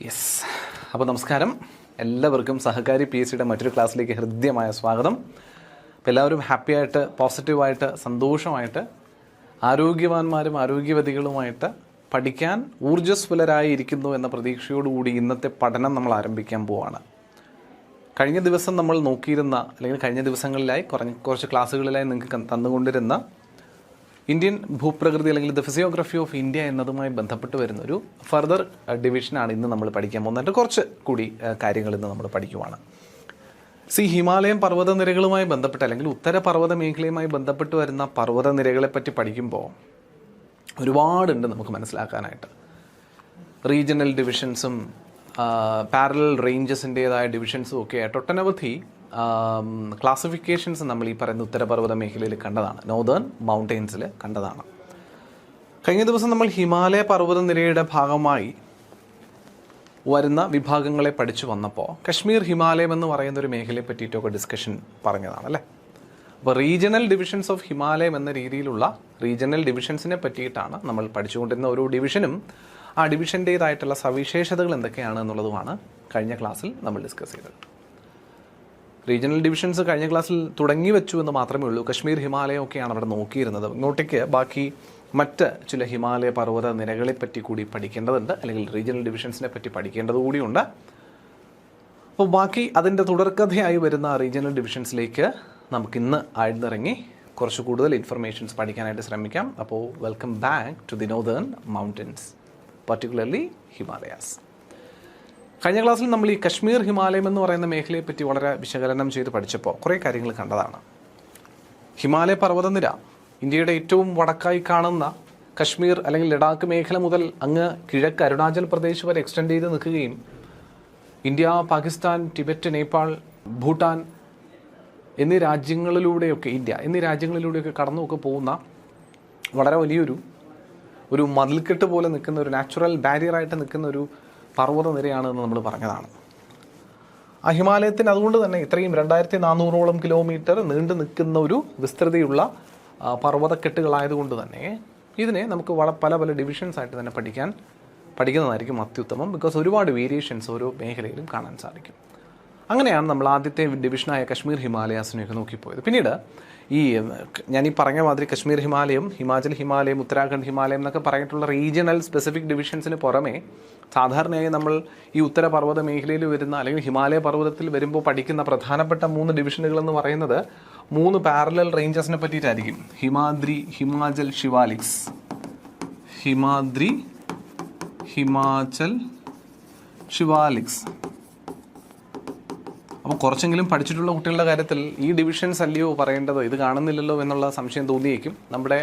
Yes. അപ്പോൾ നമസ്കാരം, എല്ലാവർക്കും സഹകാരി പി എസ് സിയുടെ മറ്റൊരു ക്ലാസ്സിലേക്ക് ഹൃദ്യമായ സ്വാഗതം. അപ്പോൾ എല്ലാവരും ഹാപ്പിയായിട്ട്, പോസിറ്റീവായിട്ട്, സന്തോഷമായിട്ട്, ആരോഗ്യവാന്മാരും ആരോഗ്യവതികളുമായിട്ട് പഠിക്കാൻ ഊർജ്ജസ്വലരായിരിക്കുന്നു എന്ന പ്രതീക്ഷയോടുകൂടി ഇന്നത്തെ പഠനം നമ്മൾ ആരംഭിക്കാൻ പോവാണ്. കഴിഞ്ഞ ദിവസം നമ്മൾ നോക്കിയിരുന്ന, അല്ലെങ്കിൽ കഴിഞ്ഞ ദിവസങ്ങളിലായി കുറച്ച് ക്ലാസ്സുകളിലായി നിങ്ങൾക്ക് തന്നുകൊണ്ടിരുന്ന ഇന്ത്യൻ ഭൂപ്രകൃതി അല്ലെങ്കിൽ ദ ഫിസിയോഗ്രഫി ഓഫ് ഇന്ത്യ എന്നതുമായി ബന്ധപ്പെട്ട് വരുന്ന ഒരു ഫർദർ ഡിവിഷനാണ് ഇന്ന് നമ്മൾ പഠിക്കാൻ പോകുന്നത്. കുറച്ച് കൂടി കാര്യങ്ങൾ ഇന്ന് നമ്മൾ പഠിക്കുവാണ്. ഹിമാലയം പർവ്വതനിരകളുമായി ബന്ധപ്പെട്ട് അല്ലെങ്കിൽ ഉത്തര പർവ്വത മേഖലയുമായി ബന്ധപ്പെട്ട് വരുന്ന പർവ്വതനിരകളെ പറ്റി പഠിക്കുമ്പോൾ ഒരുപാടുണ്ട് നമുക്ക് മനസ്സിലാക്കാനായിട്ട്. റീജിയണൽ ഡിവിഷൻസും പാരലൽ റേഞ്ചസിൻ്റേതായ ഡിവിഷൻസും ഒക്കെ ആയിട്ട് ഒട്ടനവധി ക്ലാസിഫിക്കേഷൻസ് നമ്മൾ ഈ പറയുന്ന ഉത്തരപർവ്വത മേഖലയിൽ കണ്ടതാണ്, നോർത്തേൺ മൗണ്ടെയ്ൻസിൽ കണ്ടതാണ്. കഴിഞ്ഞ ദിവസം നമ്മൾ ഹിമാലയ പർവ്വതനിരയുടെ ഭാഗമായി വരുന്ന വിഭാഗങ്ങളെ പഠിച്ചു വന്നപ്പോൾ കശ്മീർ ഹിമാലയം എന്ന് പറയുന്ന ഒരു മേഖലയെ പറ്റിയിട്ടൊക്കെ ഡിസ്കഷൻ പറഞ്ഞതാണ് അല്ലേ. അപ്പോൾ റീജിയണൽ ഡിവിഷൻസ് ഓഫ് ഹിമാലയം എന്ന രീതിയിലുള്ള റീജിയണൽ ഡിവിഷൻസിനെ പറ്റിയിട്ടാണ് നമ്മൾ പഠിച്ചുകൊണ്ടിരുന്ന. ഓരോ ഡിവിഷനും ആ ഡിവിഷൻ്റേതായിട്ടുള്ള സവിശേഷതകൾ എന്തൊക്കെയാണ് എന്നുള്ളതുമാണ് കഴിഞ്ഞ ക്ലാസ്സിൽ നമ്മൾ ഡിസ്കസ് ചെയ്തത്. റീജിയണൽ ഡിവിഷൻസ് കഴിഞ്ഞ ക്ലാസ്സിൽ തുടങ്ങി വെച്ചു എന്ന് മാത്രമേ ഉള്ളൂ. കശ്മീർ ഹിമാലയം ഒക്കെയാണ് അവിടെ നോക്കിയിരുന്നത്. ഇങ്ങോട്ടേക്ക് ബാക്കി മറ്റ് ചില ഹിമാലയ പർവ്വത നിരകളെ പറ്റി കൂടി പഠിക്കേണ്ടതുണ്ട്, അല്ലെങ്കിൽ റീജിയണൽ ഡിവിഷൻസിനെ പറ്റി പഠിക്കേണ്ടത് കൂടിയുണ്ട്. അപ്പോൾ ബാക്കി അതിൻ്റെ തുടർക്കഥയായി വരുന്ന റീജിയണൽ ഡിവിഷൻസിലേക്ക് നമുക്കിന്ന് ആഴ്ന്നിറങ്ങി കുറച്ച് കൂടുതൽ ഇൻഫർമേഷൻസ് പഠിക്കാനായിട്ട് ശ്രമിക്കാം. അപ്പോൾ welcome back to the northern mountains, particularly Himalayas. കഴിഞ്ഞ ക്ലാസ്സിൽ നമ്മൾ ഈ കശ്മീർ ഹിമാലയം എന്ന് പറയുന്ന മേഖലയെ പറ്റി വളരെ വിശകലനം ചെയ്ത് പഠിച്ചപ്പോൾ കുറേ കാര്യങ്ങൾ കണ്ടതാണ്. ഹിമാലയ പർവ്വതനിര ഇന്ത്യയുടെ ഏറ്റവും വടക്കായി കാണുന്ന കശ്മീർ അല്ലെങ്കിൽ ലഡാക്ക് മേഖല മുതൽ അങ്ങ് കിഴക്ക് അരുണാചൽ പ്രദേശ് വരെ എക്സ്റ്റെൻഡ് ചെയ്ത് നിൽക്കുകയും ഇന്ത്യ, പാകിസ്ഥാൻ, ടിബറ്റ്, നേപ്പാൾ, ഭൂട്ടാൻ എന്നീ രാജ്യങ്ങളിലൂടെയൊക്കെ കടന്നുമൊക്കെ പോകുന്ന വളരെ വലിയൊരു മതിൽക്കെട്ട് പോലെ നിൽക്കുന്ന ഒരു നാച്ചുറൽ ബാരിയറായിട്ട് നിൽക്കുന്ന ഒരു പർവ്വതനിരയാണെന്ന് നമ്മൾ പറഞ്ഞതാണ്. ആ ഹിമാലയത്തിന് അതുകൊണ്ട് തന്നെ ഇത്രയും 2400ഓളം കിലോമീറ്റർ നീണ്ടു നിൽക്കുന്ന ഒരു വിസ്തൃതിയുള്ള പർവ്വതക്കെട്ടുകളായതുകൊണ്ട് തന്നെ ഇതിനെ നമുക്ക് പല ഡിവിഷൻസ് ആയിട്ട് തന്നെ പഠിക്കുന്നതായിരിക്കും അത്യുത്തമം. ബിക്കോസ് ഒരുപാട് വേരിയേഷൻസ് ഓരോ മേഖലയിലും കാണാൻ സാധിക്കും. അങ്ങനെയാണ് നമ്മൾ ആദ്യത്തെ ഡിവിഷനായ കശ്മീർ ഹിമാലയാസിനെയൊക്കെ നോക്കിപ്പോയത്. പിന്നീട് ഞാൻ ഈ പറഞ്ഞ മാതിരി കശ്മീർ ഹിമാലയം, ഹിമാചൽ ഹിമാലയം, ഉത്തരാഖണ്ഡ് ഹിമാലയം എന്നൊക്കെ പറഞ്ഞിട്ടുള്ള റീജിയണൽ സ്പെസിഫിക് ഡിവിഷൻസിന് പുറമെ സാധാരണയായി നമ്മൾ ഈ ഉത്തര പർവ്വത മേഖലയിൽ വരുന്ന അല്ലെങ്കിൽ ഹിമാലയ പർവ്വതത്തിൽ വരുമ്പോൾ പഠിക്കുന്ന പ്രധാനപ്പെട്ട 3 ഡിവിഷനുകൾ എന്ന് പറയുന്നത് 3 പാരലൽ റേഞ്ചസിനെ പറ്റിയിട്ടായിരിക്കും. ഹിമാദ്രി, ഹിമാചൽ, ശിവാലിക്സ്. ഹിമാദ്രി, ഹിമാചൽ, ശിവാലിക്സ്. അപ്പോൾ കുറച്ചെങ്കിലും പഠിച്ചിട്ടുള്ള കുട്ടികളുടെ കാര്യത്തിൽ ഈ ഡിവിഷൻസ് അല്ലയോ പറയേണ്ടത്, ഇത് കാണുന്നില്ലല്ലോ എന്നുള്ള സംശയം തോന്നിയേക്കും. നമ്മുടെ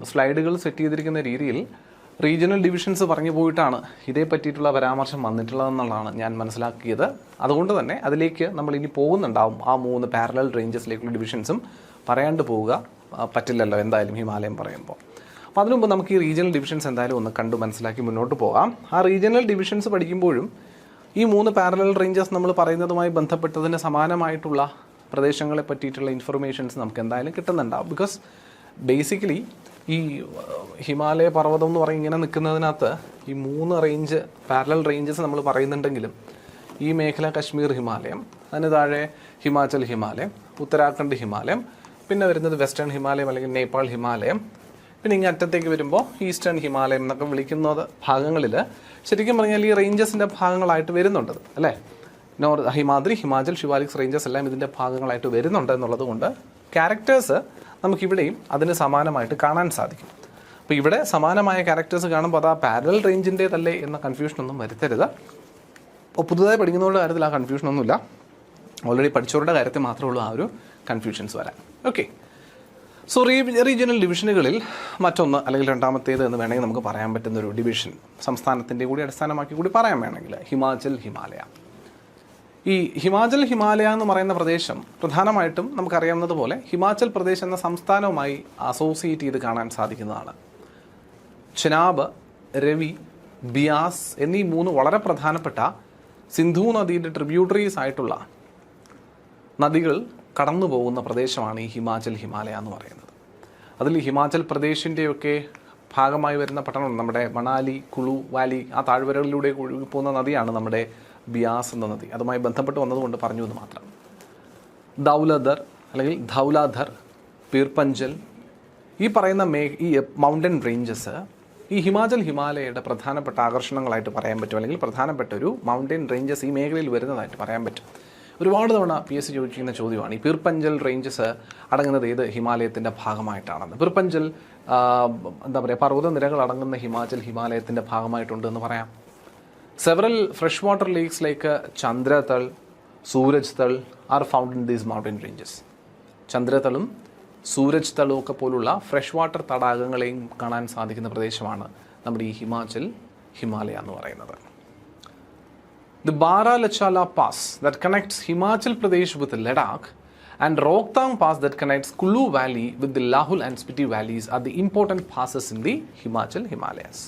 സ്ലൈഡുകൾ സെറ്റ് ചെയ്തിരിക്കുന്ന രീതിയിൽ റീജിയണൽ ഡിവിഷൻസ് പറഞ്ഞു പോയിട്ടാണ് ഇതേ പറ്റിയിട്ടുള്ള പരാമർശം വന്നിട്ടുള്ളതെന്നുള്ളതാണ് ഞാൻ മനസ്സിലാക്കിയത്. അതുകൊണ്ട് തന്നെ അതിലേക്ക് നമ്മൾ ഇനി പോകുന്നുണ്ടാവും. ആ 3 പാരലൽ റേഞ്ചസിലേക്കുള്ള ഡിവിഷൻസും പറയാണ്ട് പോവുക പറ്റില്ലല്ലോ എന്തായാലും ഹിമാലയം പറയുമ്പോൾ. അപ്പോൾ അതിനു മുമ്പ് നമുക്ക് ഈ റീജിയണൽ ഡിവിഷൻസ് എന്തായാലും ഒന്ന് കണ്ടു മനസ്സിലാക്കി മുന്നോട്ട് പോകാം. ആ റീജിയണൽ ഡിവിഷൻസ് പഠിക്കുമ്പോഴും ഈ 3 പാരലൽ റേഞ്ചസ് നമ്മൾ പറയുന്നതുമായി ബന്ധപ്പെട്ടതിന് സമാനമായിട്ടുള്ള പ്രദേശങ്ങളെ പറ്റിയിട്ടുള്ള ഇൻഫർമേഷൻസ് നമുക്ക് എന്തായാലും കിട്ടുന്നുണ്ടാവും. ബിക്കോസ് ബേസിക്കലി ഈ ഹിമാലയ പർവ്വതം എന്ന് പറയും ഇങ്ങനെ നിൽക്കുന്നതിനകത്ത് ഈ 3 പാരലൽ റേഞ്ചസ് നമ്മൾ പറയുന്നുണ്ടെങ്കിലും ഈ മേഖല കശ്മീർ ഹിമാലയം, അതിന് താഴെ ഹിമാചൽ ഹിമാലയം, ഉത്തരാഖണ്ഡ് ഹിമാലയം, പിന്നെ വരുന്നത് വെസ്റ്റേൺ ഹിമാലയം അല്ലെങ്കിൽ നേപ്പാൾ ഹിമാലയം, പിന്നെ ഇങ്ങനെ അറ്റത്തേക്ക് വരുമ്പോൾ ഈസ്റ്റേൺ ഹിമാലയം എന്നൊക്കെ വിളിക്കുന്ന ഭാഗങ്ങളിൽ ശരിക്കും പറഞ്ഞാൽ ഈ റേഞ്ചസിൻ്റെ ഭാഗങ്ങളായിട്ട് വരുന്നുണ്ട് അല്ലേ. ഹിമാദ്രി, ഹിമാചൽ, ശിവാലിക്സ് റേഞ്ചസ് എല്ലാം ഇതിൻ്റെ ഭാഗങ്ങളായിട്ട് വരുന്നുണ്ട് എന്നുള്ളത് കൊണ്ട് ക്യാരക്ടേഴ്സ് നമുക്കിവിടെയും അതിന് സമാനമായിട്ട് കാണാൻ സാധിക്കും. അപ്പോൾ ഇവിടെ സമാനമായ ക്യാരക്ടേഴ്സ് കാണുമ്പോൾ അത് ആ പാരലൽ റേഞ്ചിൻ്റേതല്ലേ എന്ന കൺഫ്യൂഷനൊന്നും വരുത്തരുത്. അപ്പോൾ പുതുതായി പഠിക്കുന്നവരുടെ കാര്യത്തിൽ ആ കൺഫ്യൂഷനൊന്നുമില്ല. ഓൾറെഡി പഠിച്ചവരുടെ കാര്യത്തിൽ മാത്രമേ ഉള്ളൂ ആ ഒരു കൺഫ്യൂഷൻസ് വരാൻ. ഓക്കെ. സോ റീജിയണൽ ഡിവിഷനുകളിൽ മറ്റൊന്ന് അല്ലെങ്കിൽ രണ്ടാമത്തേത് എന്ന് വേണമെങ്കിൽ നമുക്ക് പറയാൻ പറ്റുന്ന ഒരു ഡിവിഷൻ, സംസ്ഥാനത്തിൻ്റെ കൂടി അടിസ്ഥാനമാക്കി കൂടി പറയാൻ വേണമെങ്കിൽ ഹിമാചൽ ഹിമാലയ. ഈ ഹിമാചൽ ഹിമാലയ എന്ന് പറയുന്ന പ്രദേശം പ്രധാനമായിട്ടും നമുക്കറിയാവുന്നതുപോലെ ഹിമാചൽ പ്രദേശ് എന്ന സംസ്ഥാനവുമായി അസോസിയേറ്റ് ചെയ്ത് കാണാൻ സാധിക്കുന്നതാണ്. ചെനാബ്, രവി, ബിയാസ് എന്നീ 3 വളരെ പ്രധാനപ്പെട്ട സിന്ധു നദിയുടെ ട്രിബ്യൂട്ടറീസ് ആയിട്ടുള്ള നദികൾ കടന്നു പോകുന്ന പ്രദേശമാണ് ഈ ഹിമാചൽ ഹിമാലയ എന്ന് പറയുന്നത്. അതിൽ ഹിമാചൽ പ്രദേശിൻ്റെയൊക്കെ ഭാഗമായി വരുന്ന പട്ടണം നമ്മുടെ മണാലി, കുളു വാലി, ആ താഴ്വരകളിലൂടെ ഒഴുകി പോകുന്ന നദിയാണ് നമ്മുടെ ബിയാസ് എന്ന നദി. അതുമായി ബന്ധപ്പെട്ട് വന്നതുകൊണ്ട് പറഞ്ഞു എന്ന് മാത്രം. ദൗലധർ അല്ലെങ്കിൽ ധൗലാധർ, പീർപഞ്ചൽ, ഈ പറയുന്ന ഈ മൗണ്ടൻ റേഞ്ചസ് ഈ ഹിമാലയയുടെ പ്രധാനപ്പെട്ട ആകർഷണങ്ങളായിട്ട് പറയാൻ പറ്റും, അല്ലെങ്കിൽ പ്രധാനപ്പെട്ട ഒരു മൗണ്ടൻ റേഞ്ചസ് ഈ മേഖലയിൽ വരുന്നതായിട്ട് പറയാൻ പറ്റും. ഒരുപാട് തവണ PSC ചോദിക്കുന്ന ചോദ്യമാണ് ഈ പീർപഞ്ചൽ റേഞ്ചസ് അടങ്ങുന്നത് ഏത് ഹിമാലയത്തിൻ്റെ ഭാഗമായിട്ടാണെന്ന്. പീർപഞ്ചൽ എന്താ പറയുക, പർവ്വതനിരകൾ അടങ്ങുന്ന ഹിമാലയത്തിൻ്റെ ഭാഗമായിട്ടുണ്ട് എന്ന് പറയാം. Several fresh water lakes like Chandratal, Suraj Tal are found in these mountain ranges. ചന്ദ്രതളും സൂരജ് തളും ഒക്കെ പോലുള്ള ഫ്രഷ് വാട്ടർ തടാകങ്ങളെയും കാണാൻ സാധിക്കുന്ന പ്രദേശമാണ് നമ്മുടെ ഈ ഹിമാലയ എന്ന് പറയുന്നത്. The Bara-Lachala Pass that connects Himachal Pradesh with Ladakh and Rohtang Pass that connects Kulu Valley with the Lahul and Spiti valleys are the important passes in the Himalayas.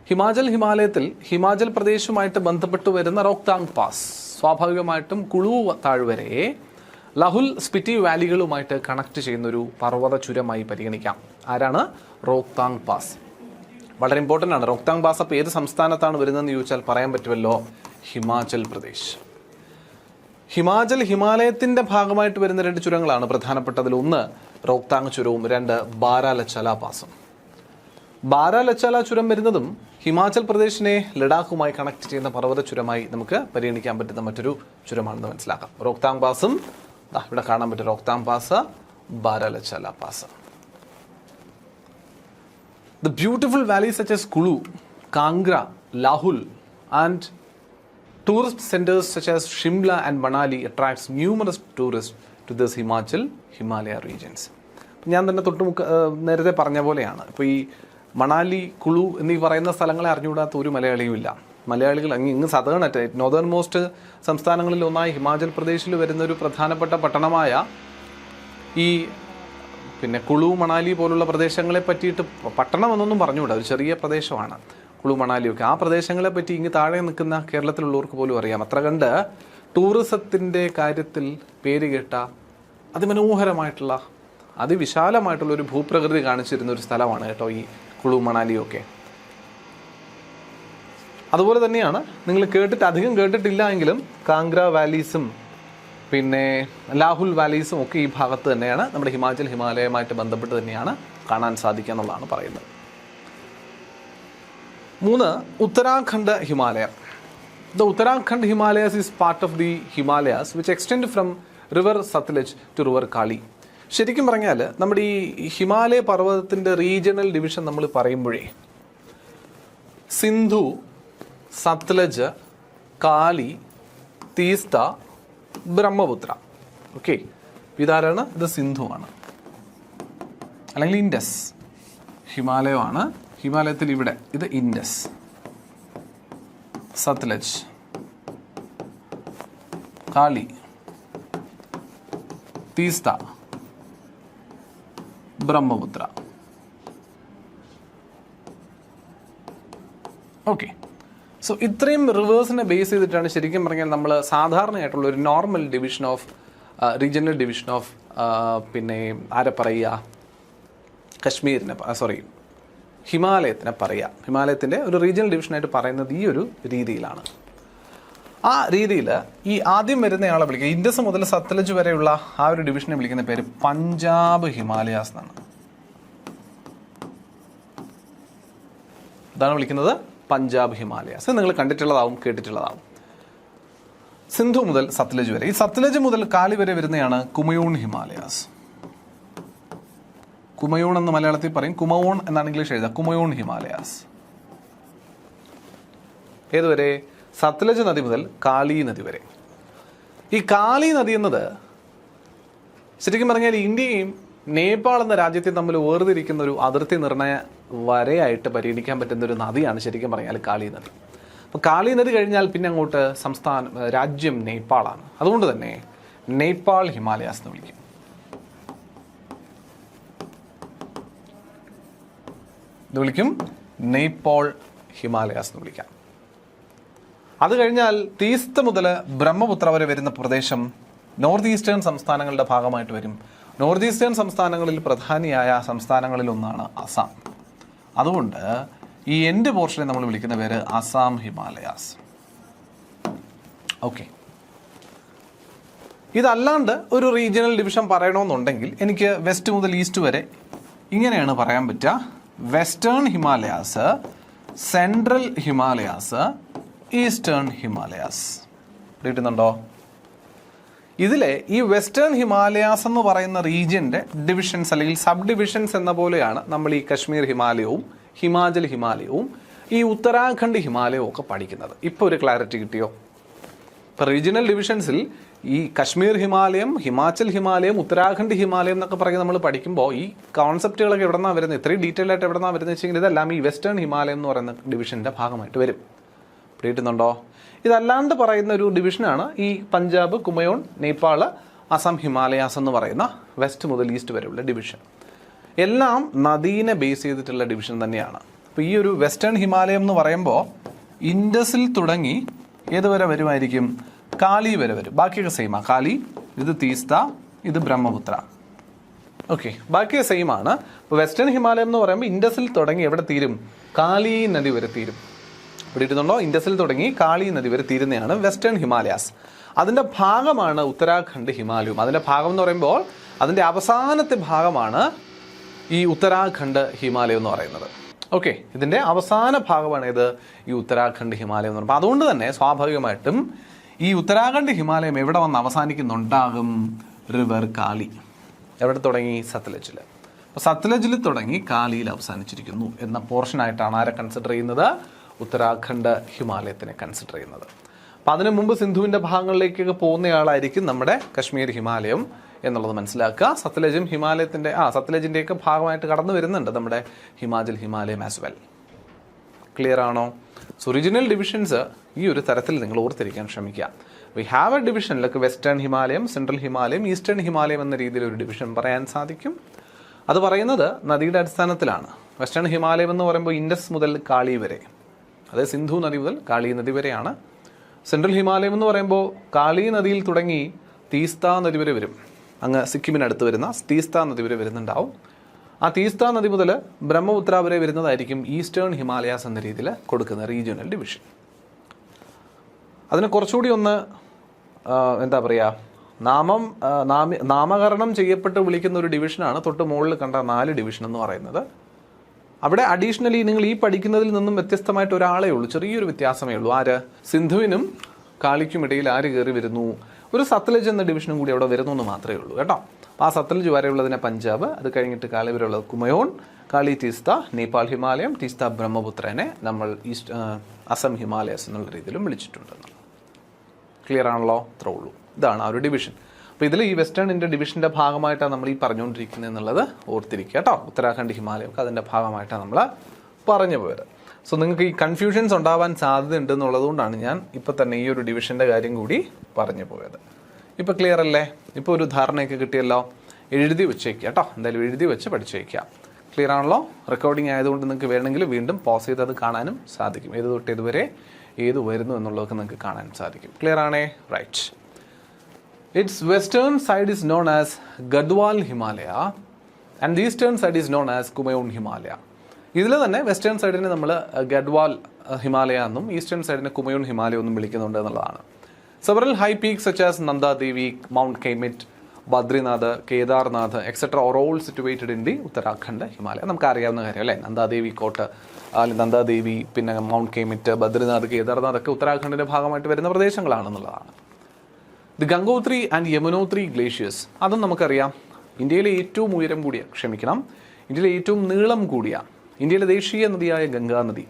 ഹിമാലയത്തിൽ ഹിമാചൽ പ്രദേശുമായിട്ട് ബന്ധപ്പെട്ട് വരുന്ന റോക്താങ് പാസ് സ്വാഭാവികമായിട്ടും കുളു താഴ്വരയെ ലഹുൽ, സ്പിറ്റി വാലികളുമായിട്ട് കണക്ട് ചെയ്യുന്നൊരു പർവ്വത ചുരമായി പരിഗണിക്കാം. ആരാണ്? Rohtang pass. വളരെ ഇമ്പോർട്ടൻ്റ് ആണ്. റോക്താങ് പാസ് അപ്പോൾ ഏത് സംസ്ഥാനത്താണ് വരുന്നതെന്ന് ചോദിച്ചാൽ പറയാൻ പറ്റുമല്ലോ, ഹിമാചൽ പ്രദേശ്. ഹിമാലയത്തിൻ്റെ ഭാഗമായിട്ട് വരുന്ന 2 ചുരങ്ങളാണ് പ്രധാനപ്പെട്ടതിൽ. ഒന്ന് റോക്താങ് ചുരവും, 2 ബാരാലച്ചാല പാസും. ബാരാലച്ചാല ചുരം വരുന്നതും ഹിമാചൽ പ്രദേശിനെ ലഡാഖുമായി കണക്ട് ചെയ്യുന്ന പർവ്വത ചുരമായി നമുക്ക് പരിഗണിക്കാൻ പറ്റുന്ന മറ്റൊരു ചുരമാണെന്ന് മനസ്സിലാക്കാം. റോക്താങ് പാസും ഇവിടെ കാണാൻ പറ്റും. Rohtang pass, Baralachala pass. The beautiful valleys such as Kulu, Kangra, Lahul and tourist centers such as Shimla and Manali attracts numerous tourists to this Himalaya regions. ഞാൻ തന്നെ നേരത്തെ പറഞ്ഞ പോലെയാണ്. ഇപ്പോൾ ഈ മണാലി, കുളു എന്നീ പറയുന്ന സ്ഥലങ്ങളെ അറിഞ്ഞുകൂടാത്ത ഒരു മലയാളിയും ഇല്ല. മലയാളികൾ ഇങ്ങ് സദേൺ നോർത്തേൺ മോസ്റ്റ് സംസ്ഥാനങ്ങളിൽ ഒന്നായി ഹിമാചൽ പ്രദേശിൽ വരുന്ന ഒരു പ്രധാനപ്പെട്ട പട്ടണമായ ഈ കുളു, മണാലി പോലുള്ള പ്രദേശങ്ങളെ പറ്റിയിട്ട് പട്ടണം എന്നൊന്നും പറഞ്ഞുകൂടാ, ഒരു ചെറിയ പ്രദേശമാണ് കുളു, മണാലിയൊക്കെ. ആ പ്രദേശങ്ങളെ പറ്റി ഇങ്ങ് താഴെ നിൽക്കുന്ന കേരളത്തിലുള്ളവർക്ക് പോലും അറിയാം. അത്ര കണ്ട് ടൂറിസത്തിൻ്റെ കാര്യത്തിൽ പേര് കേട്ട അതിമനോഹരമായിട്ടുള്ള അതിവിശാലമായിട്ടുള്ള ഒരു ഭൂപ്രകൃതി കാണിച്ചിരുന്ന ഒരു സ്ഥലമാണ് കേട്ടോ ഈ കുളു, മണാലിയൊക്കെ. അതുപോലെ തന്നെയാണ് നിങ്ങൾ അധികം കേട്ടിട്ടില്ല എങ്കിലും കാംഗ്ര വാലീസും ലാഹുൽ വാലീസും ഒക്കെ ഈ ഭാഗത്ത് തന്നെയാണ്. നമ്മുടെ ഹിമാലയമായിട്ട് ബന്ധപ്പെട്ട് തന്നെയാണ് കാണാൻ സാധിക്കുക എന്നുള്ളതാണ് പറയുന്നത്. 3 Uttarakhand Himalaya. The Uttarakhand Himalayas is part of the Himalayas which extend from river Satluj to river Kali. ശരിക്കും പറഞ്ഞാൽ നമ്മുടെ ഈ ഹിമാലയ പർവ്വതത്തിൻ്റെ റീജിയണൽ ഡിവിഷൻ നമ്മൾ പറയുമ്പോഴേ സിന്ധു, സത്ലജ്, കാലി, തീസ്ത, ബ്രഹ്മപുത്ര. ഓക്കെ, ഇതാരാണ്? ഇത് സിന്ധുവാണ് അല്ലെങ്കിൽ ഇൻഡസ്. ഹിമാലയമാണ്. ഹിമാലയത്തിൽ ഇവിടെ ഇത് ഇൻഡസ്, സത്ലജ്, കാളി, തീസ്ത, ബ്രഹ്മപുത്ര. ഓക്കെ, സോ ഇത്രയും റിവേഴ്സിനെ ബേസ് ചെയ്തിട്ടാണ് ശരിക്കും പറഞ്ഞാൽ നമ്മൾ സാധാരണയായിട്ടുള്ള ഒരു normal division of regional division of ആരെ പറയുക, ഹിമാലയത്തിനെ പറയുക. ഹിമാലയത്തിൻ്റെ ഒരു റീജിയണൽ ഡിവിഷനായിട്ട് പറയുന്നത് ഈ ഒരു രീതിയിലാണ്. ആ രീതിയിൽ ഈ ആദ്യം വരുന്നയാളെ വിളിക്കുക, ഇൻഡസ് മുതൽ സത്ലജ് വരെയുള്ള ആ ഒരു ഡിവിഷനെ വിളിക്കുന്ന പേര് പഞ്ചാബ് ഹിമാലയാസ് എന്നാണ്. ഇതാണ് വിളിക്കുന്നത് പഞ്ചാബ് ഹിമാലയാസ്. നിങ്ങൾ കണ്ടിട്ടുള്ളതാവും, കേട്ടിട്ടുള്ളതാവും. സിന്ധു മുതൽ സത്ലജ് വരെ. ഈ സത്ലജ് മുതൽ കാലി വരെ വരുന്നതാണ് കുമയൂൺ ഹിമാലയാസ്. കുമയൂൺ എന്ന് മലയാളത്തിൽ പറയും, കുമയൂൺ എന്നാണ് ഇംഗ്ലീഷ് എഴുതുക. കുമയൂൺ ഹിമാലയാസ് ഏതുവരെ? സത്ലജ് നദി മുതൽ കാളി നദി വരെ. ഈ കാളി നദി എന്നത് ശരിക്കും പറഞ്ഞാൽ ഇന്ത്യയും നേപ്പാൾ എന്ന രാജ്യത്തെ തമ്മിൽ വേർതിരിക്കുന്ന ഒരു അതിർത്തി നിർണയ വരയായിട്ട് പരിഗണിക്കാൻ പറ്റുന്ന ഒരു നദിയാണ് ശരിക്കും പറഞ്ഞാൽ കാളി നദി. അപ്പോൾ കാളി നദി കഴിഞ്ഞാൽ പിന്നെ അങ്ങോട്ട് രാജ്യം നേപ്പാളാണ്. അതുകൊണ്ട് തന്നെ നേപ്പാൾ ഹിമാലയാസ് എന്ന് വിളിക്കും. ഇത് വിളിക്കും നേപ്പാൾ ഹിമാലയാസ് എന്ന് വിളിക്കാം. അത് കഴിഞ്ഞാൽ തീസ്ത മുതൽ ബ്രഹ്മപുത്ര വരെ വരുന്ന പ്രദേശം നോർത്ത് ഈസ്റ്റേൺ സംസ്ഥാനങ്ങളുടെ ഭാഗമായിട്ട് വരും. നോർത്ത് ഈസ്റ്റേൺ സംസ്ഥാനങ്ങളിൽ പ്രധാനിയായ സംസ്ഥാനങ്ങളിൽ ഒന്നാണ് അസം. അതുകൊണ്ട് ഈ എൻഡ് പോർഷനെ നമ്മൾ വിളിക്കുന്ന പേര് അസാം ഹിമാലയാസ്. ഓക്കെ, ഇതല്ലാണ്ട് ഒരു റീജിയണൽ ഡിവിഷൻ പറയണമെന്നുണ്ടെങ്കിൽ എനിക്ക് വെസ്റ്റ് മുതൽ ഈസ്റ്റ് വരെ ഇങ്ങനെയാണ് പറയാൻ പറ്റുക. Western Himalayas, central Himalayas, eastern Himalayas. കിട്ടുന്നുണ്ടോ? ഇതിലെ ഈ വെസ്റ്റേൺ ഹിമാലയാസ് എന്ന് പറയുന്ന റീജിയന്റെ ഡിവിഷൻസ് അല്ലെങ്കിൽ സബ് ഡിവിഷൻസ് എന്ന പോലെയാണ് നമ്മൾ ഈ കശ്മീർ ഹിമാലയവും ഹിമാചൽ ഹിമാലയവും ഈ ഉത്തരാഖണ്ഡ് ഹിമാലയവും ഒക്കെ പഠിക്കുന്നത്. ഇപ്പോൾ ഒരു ക്ലാരിറ്റി കിട്ടിയോ? ഇപ്പോൾ റീജിയണൽ ഡിവിഷൻസിൽ ഈ കശ്മീർ ഹിമാലയം, ഹിമാചൽ ഹിമാലയം, ഉത്തരാഖണ്ഡ് ഹിമാലയം എന്നൊക്കെ പറഞ്ഞ് നമ്മൾ പഠിക്കുമ്പോൾ ഈ കോൺസെപ്റ്റുകളൊക്കെ എവിടെ നിന്നാണ് വരുന്നത്, ഇത്രയും ഡീറ്റെയിൽ ആയിട്ട് എവിടെ നിന്നാണ് വരുന്നത് വെച്ചെങ്കിൽ ഇതെല്ലാം ഈ വെസ്റ്റേൺ ഹിമാലയം എന്ന് പറയുന്ന ഡിവിഷൻ്റെ ഭാഗമായിട്ട് വരും. പിടിയിട്ടുന്നുണ്ടോ? ഇതല്ലാണ്ട് പറയുന്ന ഒരു ഡിവിഷനാണ് ഈ പഞ്ചാബ്, കുമയോൺ, നേപ്പാൾ, അസം ഹിമാലയാസ് എന്ന് പറയുന്ന വെസ്റ്റ് മുതൽ ഈസ്റ്റ് വരെയുള്ള ഡിവിഷൻ. എല്ലാം നദീനെ ബേസ് ചെയ്തിട്ടുള്ള ഡിവിഷൻ തന്നെയാണ്. അപ്പോൾ ഈ ഒരു വെസ്റ്റേൺ ഹിമാലയം എന്ന് പറയുമ്പോൾ ഇൻഡസിൽ തുടങ്ങി ഏതുവരെ വരുമായിരിക്കും? കാലി വരെ വരും. ബാക്കിയൊക്കെ സെയിമാണ്. കാലി, ഇത് തീസ്ത, ഇത് ബ്രഹ്മപുത്ര. ഓക്കെ, ബാക്കിയൊക്കെ സെയിമാണ്. അപ്പോൾ വെസ്റ്റേൺ ഹിമാലയം എന്ന് പറയുമ്പോൾ ഇൻഡസിൽ തുടങ്ങി എവിടെ തീരും? കാലി നദി വരെ തീരും. പിടിയിട്ടുണ്ടോ? ഇൻഡസിൽ തുടങ്ങി കാളി നദി വരെ തീരുന്നതാണ് വെസ്റ്റേൺ ഹിമാലയാസ്. അതിൻ്റെ ഭാഗമാണ് ഉത്തരാഖണ്ഡ് ഹിമാലയം. അതിൻ്റെ ഭാഗം എന്ന് പറയുമ്പോൾ അതിൻ്റെ അവസാനത്തെ ഭാഗമാണ് ഈ ഉത്തരാഖണ്ഡ് ഹിമാലയം എന്ന് പറയുന്നത്. ഓക്കെ, ഇതിൻ്റെ അവസാന ഭാഗമാണ് ഇത് ഈ ഉത്തരാഖണ്ഡ് ഹിമാലയം എന്ന് പറയുമ്പോൾ. അതുകൊണ്ട് തന്നെ സ്വാഭാവികമായിട്ടും ഈ ഉത്തരാഖണ്ഡ് ഹിമാലയം എവിടെ വന്ന് അവസാനിക്കുന്നുണ്ടാകും? റിവർ കാലി. എവിടെ തുടങ്ങി? സത്ലജിൽ. അപ്പോൾ സത്ലജിൽ തുടങ്ങി കാലിയിൽ അവസാനിച്ചിരിക്കുന്നു എന്ന പോർഷനായിട്ടാണ് ആരെ കൺസിഡർ ചെയ്യുന്നത്? ഉത്തരാഖണ്ഡ് ഹിമാലയത്തിനെ കൺസിഡർ ചെയ്യുന്നത്. അപ്പം അതിനു മുമ്പ് സിന്ധുവിൻ്റെ ഭാഗങ്ങളിലേക്കൊക്കെ പോകുന്നയാളായിരിക്കും നമ്മുടെ കശ്മീർ ഹിമാലയം എന്നുള്ളത് മനസ്സിലാക്കുക. സത്ലജും സത്ലജിൻ്റെയൊക്കെ ഭാഗമായിട്ട് കടന്നു വരുന്നുണ്ട് നമ്മുടെ ഹിമാചൽ ഹിമാലയം ആസ് വെൽ. ക്ലിയർ ആണോ? സോ ഒറിജിനൽ ഡിവിഷൻസ് ഈ ഒരു തരത്തിൽ നിങ്ങൾ ഓർത്തിരിക്കാൻ ശ്രമിക്കുക. We have a division like western ഹിമാലയം, സെൻട്രൽ ഹിമാലയം, ഈസ്റ്റേൺ ഹിമാലയം എന്ന രീതിയിൽ ഒരു ഡിവിഷൻ പറയാൻ സാധിക്കും. അത് പറയുന്നത് നദിയുടെ അടിസ്ഥാനത്തിലാണ്. വെസ്റ്റേൺ ഹിമാലയം എന്ന് പറയുമ്പോൾ ഇൻഡസ് മുതൽ കാളി വരെ, അതായത് സിന്ധു നദി മുതൽ കാളി നദി വരെയാണ്. സെൻട്രൽ ഹിമാലയം എന്ന് പറയുമ്പോൾ കാളി നദിയിൽ തുടങ്ങി തീസ്ത നദി വരെ വരും. അങ്ങ് സിക്കിമിനടുത്ത് വരുന്ന തീസ്ത നദി വരെ വരുന്നുണ്ടാവും. ആ തീസ്ത നദി മുതൽ ബ്രഹ്മപുത്ര വരെ വരുന്നതായിരിക്കും ഈസ്റ്റേൺ ഹിമാലയാസ് എന്ന രീതിയിൽ കൊടുക്കുന്ന റീജിയണൽ ഡിവിഷൻ. അതിനെ കുറച്ചുകൂടി ഒന്ന് എന്താ പറയുക, നാമകരണം ചെയ്യപ്പെട്ട് വിളിക്കുന്ന ഒരു ഡിവിഷനാണ് തൊട്ട് മുകളിൽ കണ്ട 4 ഡിവിഷൻ എന്ന് പറയുന്നത്. അവിടെ അഡീഷണലി നിങ്ങൾ ഈ പഠിക്കുന്നതിൽ നിന്നും വ്യത്യസ്തമായിട്ട് ഒരാളേ ഉള്ളൂ, ചെറിയൊരു വ്യത്യാസമേ ഉള്ളൂ. ആര്? സിന്ധുവിനും കാളിക്കും ഇടയിൽ ആര് കയറി വരുന്നു? ഒരു സത്ലജ് എന്ന ഡിവിഷനും കൂടി അവിടെ വരുന്നു എന്ന് മാത്രമേ ഉള്ളൂ കേട്ടോ. അപ്പോൾ ആ സത്ലജ് വരെയുള്ളതിനെ പഞ്ചാബ്, അത് കഴിഞ്ഞിട്ട് കാളി വരെയുള്ളത് കുമയോൺ, കാളി തീസ്ത നേപ്പാൾ ഹിമാലയം, തീസ്ത ബ്രഹ്മപുത്രനെ നമ്മൾ അസം ഹിമാലയസ് എന്നുള്ള രീതിയിലും വിളിച്ചിട്ടുണ്ട്. ക്ലിയർ ആണല്ലോ? അത്രേ ഉള്ളൂ. ഇതാണ് ആ ഒരു ഡിവിഷൻ. അപ്പോൾ ഇതിൽ ഈ വെസ്റ്റേൺ ഇന്ത്യ ഡിവിഷൻ്റെ ഭാഗമായിട്ടാണ് നമ്മൾ ഈ പറഞ്ഞുകൊണ്ടിരിക്കുന്നത് എന്നുള്ളത് ഓർത്തിരിക്കുക കേട്ടോ. ഉത്തരാഖണ്ഡ് ഹിമാലയമൊക്കെ അതിൻ്റെ ഭാഗമായിട്ടാണ് നമ്മൾ പറഞ്ഞു പോയത്. സോ നിങ്ങൾക്ക് ഈ കൺഫ്യൂഷൻസ് ഉണ്ടാവാൻ സാധ്യത ഉണ്ടെന്നുള്ളതുകൊണ്ടാണ് ഞാൻ ഇപ്പോൾ തന്നെ ഈ ഒരു ഡിവിഷൻ്റെ കാര്യം കൂടി പറഞ്ഞു പോയത്. ഇപ്പോൾ ക്ലിയർ അല്ലേ? ഇപ്പോൾ ഒരു ധാരണയൊക്കെ കിട്ടിയല്ലോ. എഴുതി വെച്ചേക്കുക കേട്ടോ. എന്തായാലും എഴുതി വെച്ച് പഠിച്ചു വയ്ക്കുക. ക്ലിയർ ആണല്ലോ? റെക്കോർഡിംഗ് ആയതുകൊണ്ട് നിങ്ങൾക്ക് വേണമെങ്കിൽ വീണ്ടും പോസ് ചെയ്ത് അത് കാണാനും സാധിക്കും. ഏത് തൊട്ട് ഇതുവരെ ഏത് വരുന്നു എന്നുള്ളതൊക്കെ നിങ്ങൾക്ക് കാണാൻ സാധിക്കും. ക്ലിയർ ആണേ? Right. Its western side is known as Gadwal Himalaya and the eastern side is known as Kumaon Himalaya. ഇതിൽ തന്നെ വെസ്റ്റേൺ സൈഡിനെ നമ്മൾ ഗഡ്വാൽ ഹിമാലയ എന്നും ഈസ്റ്റേൺ സൈഡിനെ കുമയോൺ ഹിമാലയ എന്നും വിളിക്കുന്നുണ്ട് എന്നുള്ളതാണ്. Several high peaks such as Nanda Devi, mount Kamet, Badrinath, Kedarnath etcetera are all situated in the Uttarakhand Himalaya. നമുക്ക് അറിയാവുന്ന കാര്യം അല്ലേ? നന്ദാദേവി കോട്ട്, നന്ദാദേവി, പിന്നെ മൗണ്ട് കൈമിറ്റ്, ബദ്രിനാഥ്, കേദാർനാഥ് ഒക്കെ ഉത്തരാഖണ്ഡിൻ്റെ ഭാഗമായിട്ട് വരുന്ന പ്രദേശങ്ങളാണെന്നുള്ളതാണ്. The Gangotri and Yamunotri glaciers, അതും നമുക്കറിയാം. ഇന്ത്യയിലെ ഏറ്റവും ഉയരം കൂടിയ, ഇന്ത്യയിലെ ഏറ്റവും നീളം കൂടിയ, ഇന്ത്യയിലെ ദേശീയ നദിയായ ഗംഗാനദി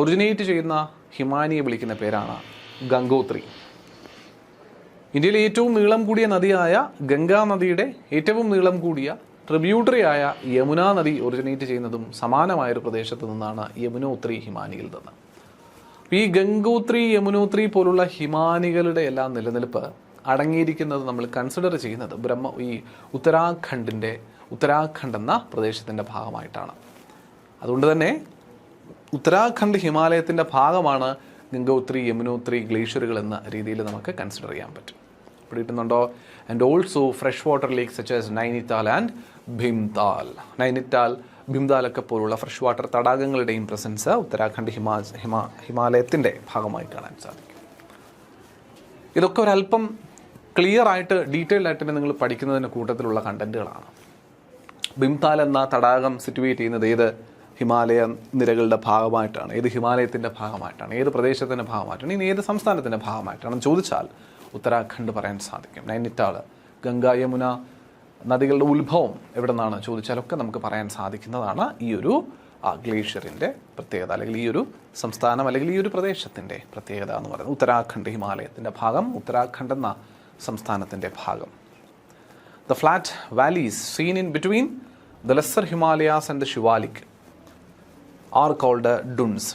ഒറിജിനേറ്റ് ചെയ്യുന്ന ഹിമാനിയെ വിളിക്കുന്ന പേരാണ് ഗംഗോത്രി. ഇന്ത്യയിലെ ഏറ്റവും നീളം കൂടിയ നദിയായ ഗംഗാ നദിയുടെ ഏറ്റവും നീളം കൂടിയ ട്രിബ്യൂട്ടറിയായ യമുനാ നദി ഒറിജിനേറ്റ് ചെയ്യുന്നതും സമാനമായൊരു പ്രദേശത്ത് നിന്നാണ് യമുനോത്രി ഹിമാനിയിൽ നിന്ന്. ഈ ഗംഗോത്രി, യമുനോത്രി പോലുള്ള ഹിമാനികളുടെ എല്ലാം നിലനിൽപ്പ് അടങ്ങിയിരിക്കുന്നത് നമ്മൾ കൺസിഡർ ചെയ്യുന്നത് ഈ ഉത്തരാഖണ്ഡ് എന്ന പ്രദേശത്തിൻ്റെ ഭാഗമായിട്ടാണ്. അതുകൊണ്ട് തന്നെ ഉത്തരാഖണ്ഡ് ഹിമാലയത്തിൻ്റെ ഭാഗമാണ് ഗംഗോത്രി, യമുനോത്രി ഗ്ലേഷ്യറുകൾ എന്ന രീതിയിൽ നമുക്ക് കൺസിഡർ ചെയ്യാൻ പറ്റും. പിടിയിട്ടുന്നുണ്ടോ? And also fresh water lake such as Nainital and Bhimtal. Nainital, ഭീംതാലൊക്കെ പോലുള്ള ഫ്രഷ് വാട്ടർ തടാകങ്ങളുടെയും പ്രസൻസ് ഉത്തരാഖണ്ഡ് ഹിമാലയത്തിൻ്റെ ഭാഗമായി കാണാൻ സാധിക്കും. ഇതൊക്കെ ഒരല്പം ക്ലിയർ ആയിട്ട് ഡീറ്റെയിൽഡ് ആയിട്ട് നിങ്ങൾ പഠിക്കുന്നതിന് കൂട്ടത്തിലുള്ള കണ്ടന്റുകളാണ്. ഭീംതാൽ എന്ന തടാകം സിറ്റുവേറ്റ് ചെയ്യുന്നത് ഏത് ഹിമാലയ നിരകളുടെ ഭാഗമായിട്ടാണ്, ഏത് ഹിമാലയത്തിൻ്റെ ഭാഗമായിട്ടാണ്, ഏത് പ്രദേശത്തിൻ്റെ ഭാഗമായിട്ടാണ്, ഇനി ഏത് സംസ്ഥാനത്തിൻ്റെ ഭാഗമായിട്ടാണെന്ന് ചോദിച്ചാൽ ഉത്തരാഖണ്ഡ് പറയാൻ സാധിക്കും. നൈനിറ്റാൾ, ഗംഗ, യമുന നദികളുടെ ഉത്ഭവം എവിടെ നിന്നാണ് ചോദിച്ചാലൊക്കെ നമുക്ക് പറയാൻ സാധിക്കുന്നതാണ് ഈ ഒരു ഗ്ലേഷ്യറിൻ്റെ പ്രത്യേകത, അല്ലെങ്കിൽ ഈ ഒരു സംസ്ഥാനം അല്ലെങ്കിൽ ഈ ഒരു പ്രദേശത്തിൻ്റെ പ്രത്യേകത എന്ന് പറയുന്നത്. ഉത്തരാഖണ്ഡ് ഹിമാലയത്തിൻ്റെ ഭാഗം, ഉത്തരാഖണ്ഡ് എന്ന സംസ്ഥാനത്തിൻ്റെ ഭാഗം. The flat valleys seen in between the lesser Himalayas and the Shivalik are called duns.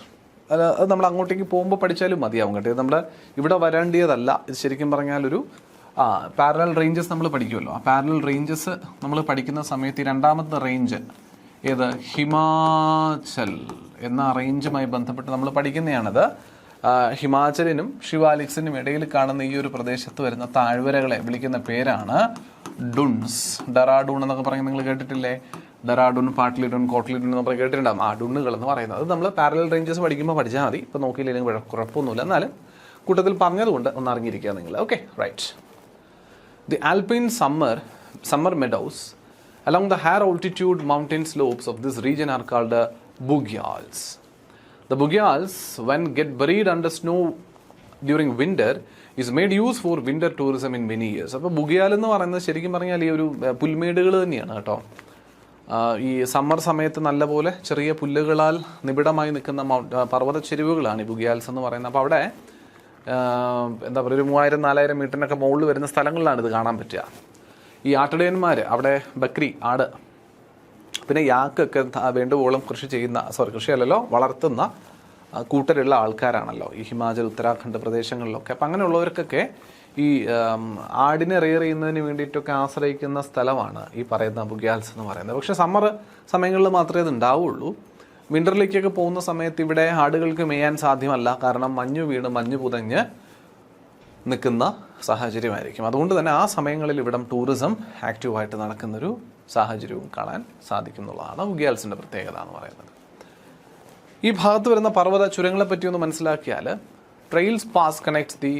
അത് നമ്മൾ അങ്ങോട്ടേക്ക് പോകുമ്പോൾ പഠിച്ചാലും മതിയാവും കേട്ടോ. നമ്മൾ ഇവിടെ വരേണ്ടിയതല്ല. ഇത് ശരിക്കും പറഞ്ഞാൽ ഒരു പാരലൽ റേഞ്ചസ് നമ്മൾ പഠിക്കുമല്ലോ. ആ പാരലൽ റേഞ്ചസ് നമ്മൾ പഠിക്കുന്ന സമയത്ത് ഈ രണ്ടാമത്തെ റേഞ്ച് ഏത് ഹിമാചൽ എന്ന റേഞ്ചുമായി ബന്ധപ്പെട്ട് നമ്മൾ പഠിക്കുന്നതാണത്. ഹിമാചലിനും ഷിവാലിക്സിനും ഇടയിൽ കാണുന്ന ഈ ഒരു പ്രദേശത്ത് വരുന്ന താഴ്വരകളെ വിളിക്കുന്ന പേരാണ് ഡുൺസ്. ഡെറാഡൂൺ എന്നൊക്കെ പറയുന്നത് നിങ്ങൾ കേട്ടിട്ടില്ലേ? ഡെറാഡൂൺ, പാട്ലിഡൂൺ, കോട്ട്ലിഡൂൺ എന്ന് പറഞ്ഞ് കേട്ടിട്ടുണ്ടാകും. ആ ഡുണ്ണുകൾ എന്ന് പറയുന്നത് നമ്മൾ പാരലൽ റേഞ്ചസ് പഠിക്കുമ്പോൾ പഠിച്ചാൽ മതി. ഇപ്പോൾ നോക്കിയില്ലെങ്കിൽ കുഴപ്പമൊന്നുമില്ല. എന്നാലും കൂട്ടത്തിൽ പറഞ്ഞതുകൊണ്ട് ഒന്ന് അറിഞ്ഞിരിക്കുക നിങ്ങൾ. Okay, right. The alpine summer meadows along the higher altitude mountain slopes of this region are called bughyals. The bughyals, when get buried under snow during winter, is made use for winter tourism in many years. അപ്പോൾ ബുഗ്യാൽ എന്ന് പറയുന്നത് ശരിക്കും പറഞ്ഞാൽ ഈ ഒരു പുൽമേടുകൾ തന്നെയാണ് കേട്ടോ. ഈ സമ്മർ സമയത്ത് നല്ലപോലെ ചെറിയ പുല്ലുകളാൽ നിബിഡമായി നിൽക്കുന്ന പർവ്വത ചെരുവുകളാണ് ഈ ബുഗ്യാൽസ് എന്ന് പറയുന്നത്. അപ്പോൾ അവിടെ എന്താ പറയുക, ഒരു 3000-4000 മീറ്ററിനൊക്കെ മുകളിൽ വരുന്ന സ്ഥലങ്ങളിലാണ് ഇത് കാണാൻ പറ്റുക. ഈ ആട്ടിടയന്മാർ അവിടെ ബക്രി, ആട്, പിന്നെ യാക്കൊക്കെ വേണ്ടുവോളം കൃഷിയല്ലല്ലോ വളർത്തുന്ന കൂട്ടരുള്ള ആൾക്കാരാണല്ലോ ഈ ഹിമാചൽ, ഉത്തരാഖണ്ഡ് പ്രദേശങ്ങളിലൊക്കെ. അപ്പം അങ്ങനെയുള്ളവർക്കൊക്കെ ഈ ആടിനെ റെയർ ചെയ്യുന്നതിന് വേണ്ടിയിട്ടൊക്കെ ആശ്രയിക്കുന്ന സ്ഥലമാണ് ഈ പറയുന്ന ബുഗ്യാൽസ് എന്ന് പറയുന്നത്. പക്ഷേ സമ്മർ സമയങ്ങളിൽ മാത്രമേ ഇത് ഉണ്ടാവുള്ളൂ. വിൻ്ററിലേക്കൊക്കെ പോകുന്ന സമയത്ത് ഇവിടെ ആടുകൾക്ക് മേയാൻ സാധ്യമല്ല. കാരണം മഞ്ഞ് വീണ് മഞ്ഞ് പുതഞ്ഞ് നിൽക്കുന്ന സാഹചര്യമായിരിക്കും. അതുകൊണ്ട് തന്നെ ആ സമയങ്ങളിൽ ഇവിടം ടൂറിസം ആക്റ്റീവായിട്ട് നടക്കുന്നൊരു സാഹചര്യവും കാണാൻ സാധിക്കുന്നുള്ളതാണ് ബുഗ്യാൽസിൻ്റെ പ്രത്യേകത എന്ന് പറയുന്നത്. ഈ ഭാഗത്ത് വരുന്ന പർവ്വത ചുരങ്ങളെ പറ്റി ഒന്ന് മനസ്സിലാക്കിയാൽ, Traill's pass connects the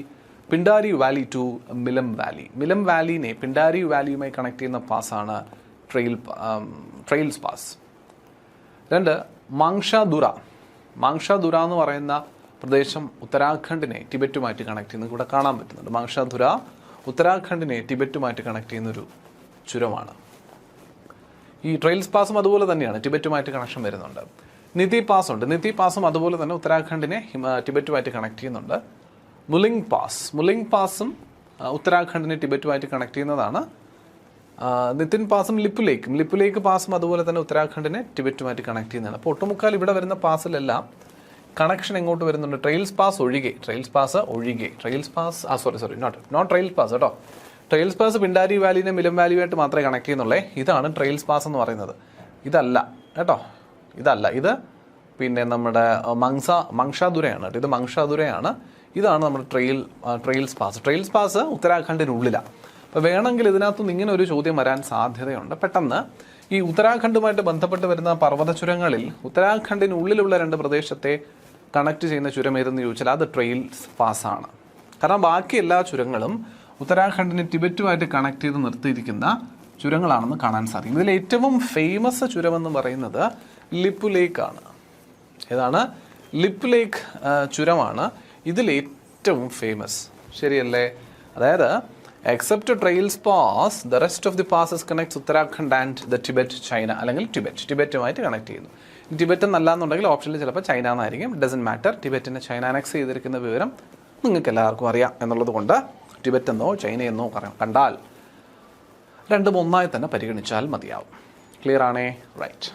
Pindari valley to Milam valley. Milam വാലിനെ പിണ്ടാരി വാലിയുമായി കണക്ട് ചെയ്യുന്ന പാസ്സാണ് ട്രെയിൽസ് പാസ്. 2, മാങ്ഷാദുര എന്ന് പറയുന്ന പ്രദേശം ഉത്തരാഖണ്ഡിനെ ടിബറ്റുമായിട്ട് കണക്ട് ചെയ്യുന്നത് ഇവിടെ കാണാൻ പറ്റുന്നുണ്ട്. മാങ്ഷാദുര ഉത്തരാഖണ്ഡിനെ ടിബറ്റുമായിട്ട് കണക്ട് ചെയ്യുന്നൊരു ചുരമാണ്. ഈ ട്രെയിൽസ് പാസും അതുപോലെ തന്നെയാണ്, ടിബറ്റുമായിട്ട് കണക്ഷൻ വരുന്നുണ്ട്. നിതി പാസ് ഉണ്ട്. നിതി പാസും അതുപോലെ തന്നെ ഉത്തരാഖണ്ഡിനെ ടിബറ്റുമായിട്ട് കണക്ട് ചെയ്യുന്നുണ്ട്. മുലിംഗ് പാസും ഉത്തരാഖണ്ഡിനെ ടിബറ്റുമായിട്ട് കണക്ട് ചെയ്യുന്നതാണ്. നിതിൻ പാസും ലിപ്പുലേക്ക് പാസും അതുപോലെ തന്നെ ഉത്തരാഖണ്ഡിനെ ടിബറ്റുമായിട്ട് കണക്ട് ചെയ്യുന്നതാണ്. അപ്പോൾ ഒട്ടുമുക്കാൽ ഇവിടെ വരുന്ന പാസിലെല്ലാം കണക്ഷൻ എങ്ങോട്ട് വരുന്നുണ്ട്? ട്രെയിൽസ് പാസ് ഒഴികെ ട്രെയിൽസ് പാസ് പിണ്ടാരി വാലിനെ മിലം വാലിയുമായിട്ട് മാത്രമേ കണക്ട് ചെയ്യുന്നുള്ളേ. ഇതാണ് ട്രെയിൽസ് പാസ് എന്ന് പറയുന്നത്. ഇതല്ല കേട്ടോ, ഇത് പിന്നെ നമ്മുടെ മങ്ഷാദുരയാണ് കേട്ടോ. ഇത് മങ്ഷാദുരയാണ്. ഇതാണ് നമ്മുടെ ട്രെയിൽസ് പാസ് ഉത്തരാഖണ്ഡിനുള്ളിലാണ്. അപ്പോൾ വേണമെങ്കിൽ ഇതിനകത്തുനിന്ന് ഇങ്ങനെ ഒരു ചോദ്യം വരാൻ സാധ്യതയുണ്ട്. പെട്ടെന്ന് ഈ ഉത്തരാഖണ്ഡുമായിട്ട് ബന്ധപ്പെട്ട് വരുന്ന പർവ്വത ചുരങ്ങളിൽ ഉത്തരാഖണ്ഡിനുള്ളിലുള്ള 2 പ്രദേശത്തെ കണക്ട് ചെയ്യുന്ന ചുരം ഏതെന്ന് ചോദിച്ചാൽ അത് ട്രെയിൽസ് പാസ്സാണ്. കാരണം ബാക്കി എല്ലാ ചുരങ്ങളും ഉത്തരാഖണ്ഡിനെ ടിബറ്റുമായിട്ട് കണക്ട് ചെയ്ത് നിർത്തിയിരിക്കുന്ന ചുരങ്ങളാണെന്ന് കാണാൻ സാധിക്കും. ഇതിൽ ഏറ്റവും ഫേമസ് ചുരമെന്ന് പറയുന്നത് ലിപ്പുലേക്കാണ്. ഏതാണ്? ലിപ്പുലേക്ക് ചുരമാണ് ഇതിൽ ഏറ്റവും ഫേമസ്. ശരിയല്ലേ? അതായത് except trails pass the rest of the passes connects Uttarakhand and the Tibet, China അല്ലെങ്കിൽ ടിബറ്റുമായിട്ട് കണക്ട് ചെയ്യുന്നു. ടിബറ്റ് എന്നല്ല എന്നുണ്ടെങ്കിൽ ഓപ്ഷനിൽ ചിലപ്പോൾ ചൈന എന്നായിരിക്കും. Doesn't matter. ടിബറ്റിനെ ചൈന അനക്സ് ചെയ്തിരിക്കുന്ന വിവരം നിങ്ങൾക്ക് എല്ലാവർക്കും അറിയാം എന്നുള്ളത് കൊണ്ട് ടിബറ്റ് എന്നോ ചൈനയെന്നോ കണ്ടാൽ രണ്ടും ഒന്നായി തന്നെ പരിഗണിച്ചാൽ മതിയാവും. ക്ലിയർ ആണേ? റൈറ്റ്.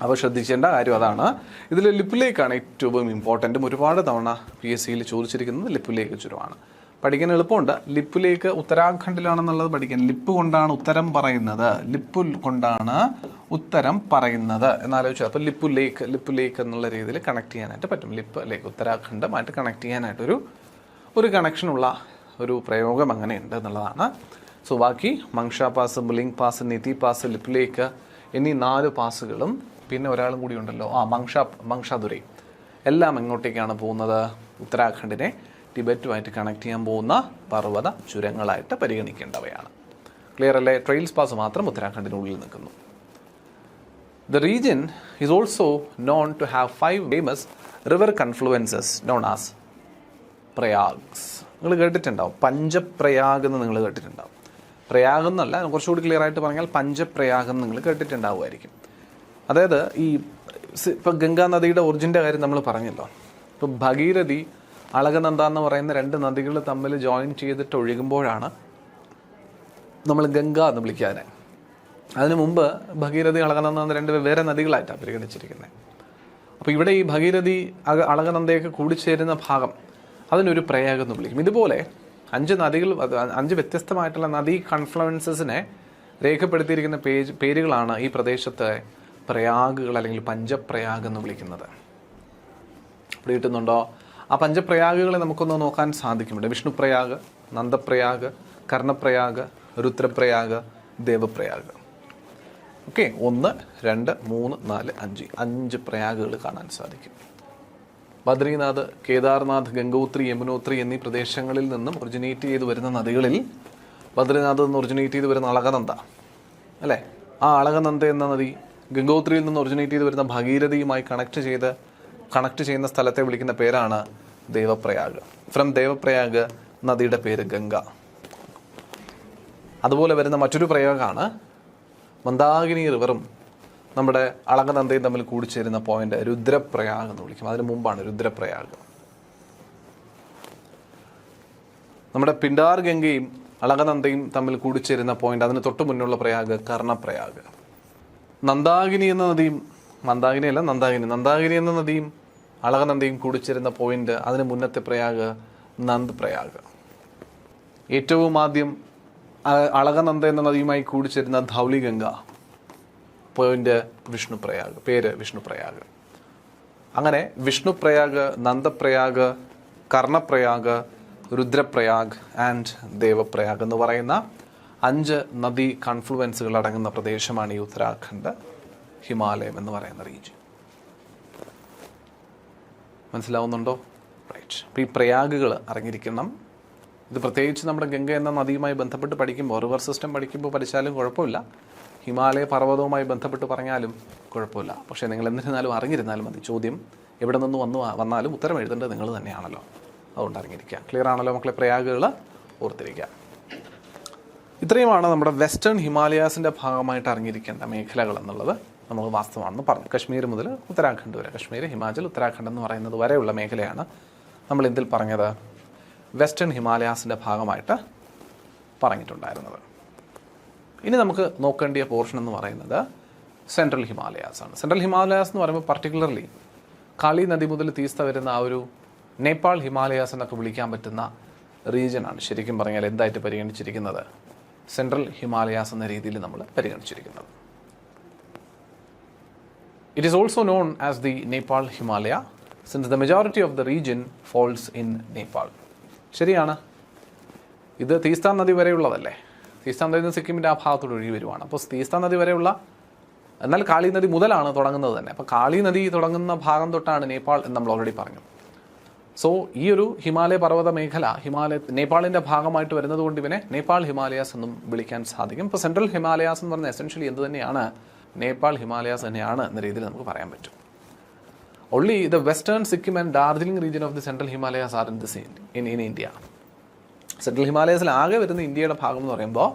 അപ്പോൾ ശ്രദ്ധിക്കേണ്ട കാര്യം അതാണ്. ഇതിൽ ലിപ്പുലേക്കാണ് ഏറ്റവും ഇമ്പോർട്ടൻറ്റും ഒരുപാട് തവണ PSCയിൽ ചോദിച്ചിരിക്കുന്നത് ലിപ്പുലേക്ക് ചുരമാണ്. പഠിക്കാൻ എളുപ്പമുണ്ട്. ലിപ്പുലേക്ക് ഉത്തരാഖണ്ഡിലാണെന്നുള്ളത് പഠിക്കാൻ. ലിപ്പ് കൊണ്ടാണ് ഉത്തരം പറയുന്നത് എന്നാലോചിച്ചു. അപ്പോൾ ലിപ്പുലേക്ക് എന്നുള്ള രീതിയിൽ കണക്ട് ചെയ്യാനായിട്ട് പറ്റും. ലിപ്പ് ലേക്ക് ഉത്തരാഖണ്ഡുമായിട്ട് കണക്ട് ചെയ്യാനായിട്ടൊരു കണക്ഷനുള്ള ഒരു പ്രയോഗം അങ്ങനെയുണ്ട് എന്നുള്ളതാണ്. സോ ബാക്കി മങ്ഷാ പാസ്, മുലിംഗ് പാസ്, നിതി പാസ്, ലിപ്ലേക്ക് എന്നീ 4 പാസുകളും പിന്നെ ഒരാളും കൂടി ഉണ്ടല്ലോ, മങ്ഷാദുരൈ, എല്ലാം എങ്ങോട്ടേക്കാണ് പോകുന്നത്? ഉത്തരാഖണ്ഡിനെ ടിബറ്റുമായിട്ട് കണക്ട് ചെയ്യാൻ പോകുന്ന പർവ്വത ചുരങ്ങളായിട്ട് പരിഗണിക്കേണ്ടവയാണ്. ക്ലിയർ അല്ലേ? ട്രെയിൽസ് പാസ് മാത്രം ഉത്തരാഖണ്ഡിനുള്ളിൽ നിൽക്കുന്നു. The region is also known to have 5 famous river confluences known as പ്രയാഗ്സ്. നിങ്ങൾ കേട്ടിട്ടുണ്ടാവും, പഞ്ചപ്രയാഗ് എന്ന് നിങ്ങൾ കേട്ടിട്ടുണ്ടാവും. പ്രയാഗ് എന്നല്ല, കുറച്ചുകൂടി ക്ലിയർ ആയിട്ട് പറഞ്ഞാൽ പഞ്ചപ്രയാഗ് എന്ന് നിങ്ങൾ കേട്ടിട്ടുണ്ടാവുമായിരിക്കും. അതായത് ഈ ഇപ്പം ഗംഗാ നദിയുടെ ഒറിജിൻ്റെ കാര്യം നമ്മൾ പറഞ്ഞല്ലോ. ഇപ്പം ഭഗീരഥി, അളകനന്ദ എന്ന് പറയുന്ന 2 നദികൾ തമ്മിൽ ജോയിൻ ചെയ്തിട്ട് ഒഴുകുമ്പോഴാണ് നമ്മൾ ഗംഗ എന്ന് വിളിക്കാതെ. അതിനു മുമ്പ് ഭഗീരഥി, അളകനന്ദ എന്ന 2 വെവ്വേറെ നദികളായിട്ടാണ് പരിഗണിച്ചിരിക്കുന്നത്. അപ്പോൾ ഇവിടെ ഈ ഭഗീരഥി, അളകനന്ദയൊക്കെ കൂടിച്ചേരുന്ന ഭാഗം അതിനൊരു പ്രയാഗ് എന്ന് വിളിക്കും. ഇതുപോലെ 5 നദികൾ, 5 വ്യത്യസ്തമായിട്ടുള്ള നദീ കൺഫ്ലുവൻസസിനെ രേഖപ്പെടുത്തിയിരിക്കുന്ന പേരുകളാണ് ഈ പ്രദേശത്തെ പ്രയാഗുകൾ അല്ലെങ്കിൽ പഞ്ചപ്രയാഗ് എന്ന് വിളിക്കുന്നത്. ഇവിടെ കിട്ടുന്നുണ്ടോ? ആ പഞ്ചപ്രയാഗുകളെ നമുക്കൊന്ന് നോക്കാൻ സാധിക്കും. ഇവിടെ വിഷ്ണുപ്രയാഗ്, നന്ദപ്രയാഗ്, കർണപ്രയാഗ്, രുദ്രപ്രയാഗ്, ദേവപ്രയാഗ്. ഓക്കെ, 1, 2, 3, 4, 5 പ്രയാഗുകൾ കാണാൻ സാധിക്കും. ബദ്രീനാഥ്, കേദാർനാഥ്, ഗംഗോത്രി, യമുനോത്രി എന്നീ പ്രദേശങ്ങളിൽ നിന്നും ഒറിജിനേറ്റ് ചെയ്ത് വരുന്ന നദികളിൽ ബദ്രീനാഥ് നിന്ന് ഒറിജിനേറ്റ് ചെയ്ത് വരുന്ന അളകനന്ദ അല്ലേ, ആ അളകനന്ദ എന്ന നദി ഗംഗോത്രിയിൽ നിന്ന് ഒറിജിനേറ്റ് ചെയ്ത് വരുന്ന ഭഗീരഥിയുമായി കണക്ട് ചെയ്യുന്ന സ്ഥലത്തെ വിളിക്കുന്ന പേരാണ് ദേവപ്രയാഗ്. ഫ്രം ദേവപ്രയാഗ് നദിയുടെ പേര് ഗംഗ. അതുപോലെ വരുന്ന മറ്റൊരു പ്രയോഗമാണ് മന്ദാകിനി റിവറും നമ്മുടെ അളകനന്ദയും തമ്മിൽ കൂടിച്ചേരുന്ന പോയിന്റ് രുദ്രപ്രയാഗ് എന്ന് വിളിക്കും. അതിന് മുമ്പാണ് രുദ്രപ്രയാഗ്. നമ്മുടെ പിണ്ടാർ ഗംഗയും അളകനന്ദയും തമ്മിൽ കൂടിച്ചേരുന്ന പോയിന്റ്, അതിന് തൊട്ട് മുന്നുള്ള പ്രയാഗ് കർണപ്രയാഗ്. നന്ദാകിനി എന്ന നദിയും, നന്ദാകിനി എന്ന നദിയും അളകനന്ദയും കൂടിച്ചേരുന്ന പോയിന്റ്, അതിന് മുന്നത്തെ പ്രയാഗ് നന്ദ് പ്രയാഗ്. ഏറ്റവും ആദ്യം അളകനന്ദ എന്ന നദിയുമായി കൂടിച്ചേരുന്ന ധൗലി ഗംഗ, പോയിന്റ് വിഷ്ണുപ്രയാഗ്, പേര് വിഷ്ണുപ്രയാഗ്. അങ്ങനെ വിഷ്ണുപ്രയാഗ്, നന്ദപ്രയാഗ്, കർണപ്രയാഗ്, രുദ്രപ്രയാഗ് ആൻഡ് ദേവപ്രയാഗ് എന്ന് പറയുന്ന 5 നദി കൺഫ്ലുവൻസുകൾ അടങ്ങുന്ന പ്രദേശമാണ് ഈ ഉത്തരാഖണ്ഡ് ഹിമാലയം എന്ന് പറയുന്ന റീജിയൻ. മനസ്സിലാവുന്നുണ്ടോ? റൈറ്റ്. അപ്പോൾ ഈ പ്രയാഗുകൾ അറിഞ്ഞിരിക്കണം. ഇത് പ്രത്യേകിച്ച് നമ്മുടെ ഗംഗ എന്ന നദിയുമായി ബന്ധപ്പെട്ട് പഠിക്കുമ്പോൾ, റിവർ സിസ്റ്റം പഠിച്ചാലും കുഴപ്പമില്ല, ഹിമാലയ പർവ്വതവുമായി ബന്ധപ്പെട്ട് പറഞ്ഞാലും കുഴപ്പമില്ല. പക്ഷേ നിങ്ങൾ എന്നിരുന്നാലും അറിഞ്ഞിരുന്നാലും മതി. ചോദ്യം എവിടെ നിന്ന് വന്നാലും ഉത്തരം എഴുതേണ്ടത് നിങ്ങൾ തന്നെയാണല്ലോ. അതുകൊണ്ട് അറിഞ്ഞിരിക്കുക. ക്ലിയർ ആണല്ലോ മക്കളെ? പ്രയാഗുകൾ ഓർത്തിരിക്കുക. ഇത്രയുമാണ് നമ്മുടെ വെസ്റ്റേൺ ഹിമാലയാസിൻ്റെ ഭാഗമായിട്ട് അറിഞ്ഞിരിക്കേണ്ട മേഖലകൾ എന്നുള്ളത് നമ്മൾ വാസ്തവമാണെന്ന് പറഞ്ഞു. കശ്മീർ മുതൽ ഉത്തരാഖണ്ഡ് വരെ, കശ്മീർ, ഹിമാചൽ, ഉത്തരാഖണ്ഡ് എന്ന് പറയുന്നത് വരെയുള്ള മേഖലയാണ് നമ്മൾ എന്തിൽ പറഞ്ഞത്? വെസ്റ്റേൺ ഹിമാലയാസിൻ്റെ ഭാഗമായിട്ട് പറഞ്ഞിട്ടുണ്ടായിരുന്നത്. ഇനി നമുക്ക് നോക്കേണ്ടിയ പോർഷൻ എന്ന് പറയുന്നത് സെൻട്രൽ ഹിമാലയാസ് ആണ്. സെൻട്രൽ ഹിമാലയാസ് എന്ന് പറയുമ്പോൾ പർട്ടിക്കുലർലി കാളി നദി മുതൽ തീസ്ത വരുന്ന ആ ഒരു നേപ്പാൾ ഹിമാലയാസ് എന്നൊക്കെ വിളിക്കാൻ പറ്റുന്ന റീജിയനാണ് ശരിക്കും പറഞ്ഞാൽ എന്തായിട്ട് പരിഗണിച്ചിരിക്കുന്നത്? സെൻട്രൽ ഹിമാലയാസ് എന്ന രീതിയിൽ നമ്മൾ പരിഗണിച്ചിരിക്കുന്നത്. It is also known as the Nepal Himalaya since the majority of the region falls in Nepal. ശരിയാണ്. ഇത് തീസ്താൻ നദി വരെയുള്ളതല്ലേ? തീസ്താൻ നദി സിക്കിമിൻ്റെ ആ ഭാഗത്തോട് ഒഴുകി വരുവാണ്. അപ്പോൾ തീസ്താൻ നദി വരെയുള്ള, എന്നാൽ കാളി നദി മുതലാണ് തുടങ്ങുന്നത് തന്നെ. അപ്പോൾ കാളി നദി തുടങ്ങുന്ന ഭാഗം തൊട്ടാണ് നേപ്പാൾ എന്ന് നമ്മൾ ഓൾറെഡി പറഞ്ഞു. സോ ഈ ഒരു ഹിമാലയ പർവ്വത മേഖല നേപ്പാളിൻ്റെ ഭാഗമായിട്ട് വരുന്നത് കൊണ്ട് ഇവനെ നേപ്പാൾ ഹിമാലയാസ് എന്നും വിളിക്കാൻ സാധിക്കും. ഇപ്പോൾ സെൻട്രൽ ഹിമാലയാസ് എന്ന് പറഞ്ഞാൽ എസെൻഷ്യലി എന്ത് തന്നെയാണ്? നേപ്പാൾ ഹിമാലയാസ് തന്നെയാണ് എന്ന രീതിയിൽ നമുക്ക് പറയാൻ പറ്റും. Only the western Sikkim and Darjeeling region of the central Himalayas are in India. Central ഹിമാലയസിൽ ആകെ വരുന്ന ഇന്ത്യയുടെ ഭാഗം എന്ന് പറയുമ്പോൾ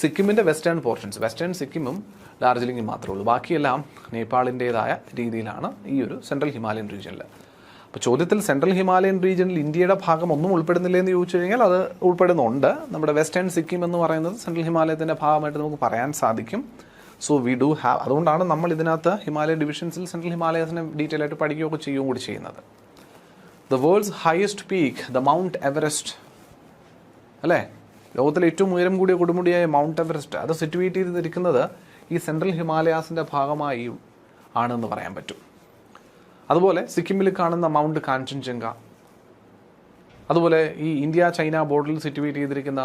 സിക്കിമിൻ്റെ വെസ്റ്റേൺ പോർഷൻസ്, വെസ്റ്റേൺ സിക്കിമും ഡാർജിലിംഗും മാത്രമേ ഉള്ളൂ. ബാക്കിയെല്ലാം നേപ്പാളിൻ്റേതായ രീതിയിലാണ് ഈ ഒരു സെൻട്രൽ ഹിമാലയൻ റീജിയനിൽ. അപ്പോൾ ചോദ്യത്തിൽ സെൻട്രൽ ഹിമാലയൻ റീജിയനിൽ ഇന്ത്യയുടെ ഭാഗം ഒന്നും ഉൾപ്പെടുന്നില്ല എന്ന് ചോദിച്ചു കഴിഞ്ഞാൽ അത് ഉൾപ്പെടുന്നുണ്ട്. നമ്മുടെ വെസ്റ്റേൺ സിക്കിം എന്ന് പറയുന്നത് സെൻട്രൽ ഹിമാലയത്തിൻ്റെ ഭാഗമായിട്ട് നമുക്ക് പറയാൻ സാധിക്കും. സോ വി ഡു ഹാവ്, അതുകൊണ്ടാണ് നമ്മൾ ഇതിനകത്ത് ഹിമാലയൻ ഡിവിഷൻസിൽ സെൻട്രൽ ഹിമാലയസിനെ ഡീറ്റെയിൽ ആയിട്ട് പഠിക്കുകയൊക്കെ ചെയ്യുകയും കൂടി ചെയ്യുന്നത്. The world's highest peak, the mount Everest അല്ലേ, ലോകത്തിലെ ഏറ്റവും ഉയരം കൂടിയ കൊടുമുടിയായ മൗണ്ട് എവറസ്റ്റ്, അത് സിറ്റുവേറ്റ് ചെയ്തിരിക്കുന്നത് ഈ സെൻട്രൽ ഹിമാലയാസിൻ്റെ ഭാഗമായി ആണെന്ന് പറയാൻ പറ്റും. അതുപോലെ സിക്കിമിൽ കാണുന്ന മൗണ്ട് കാഞ്ചൻജംഗ, അതുപോലെ ഈ ഇന്ത്യ ചൈന ബോർഡറിൽ സിറ്റുവേറ്റ് ചെയ്തിരിക്കുന്ന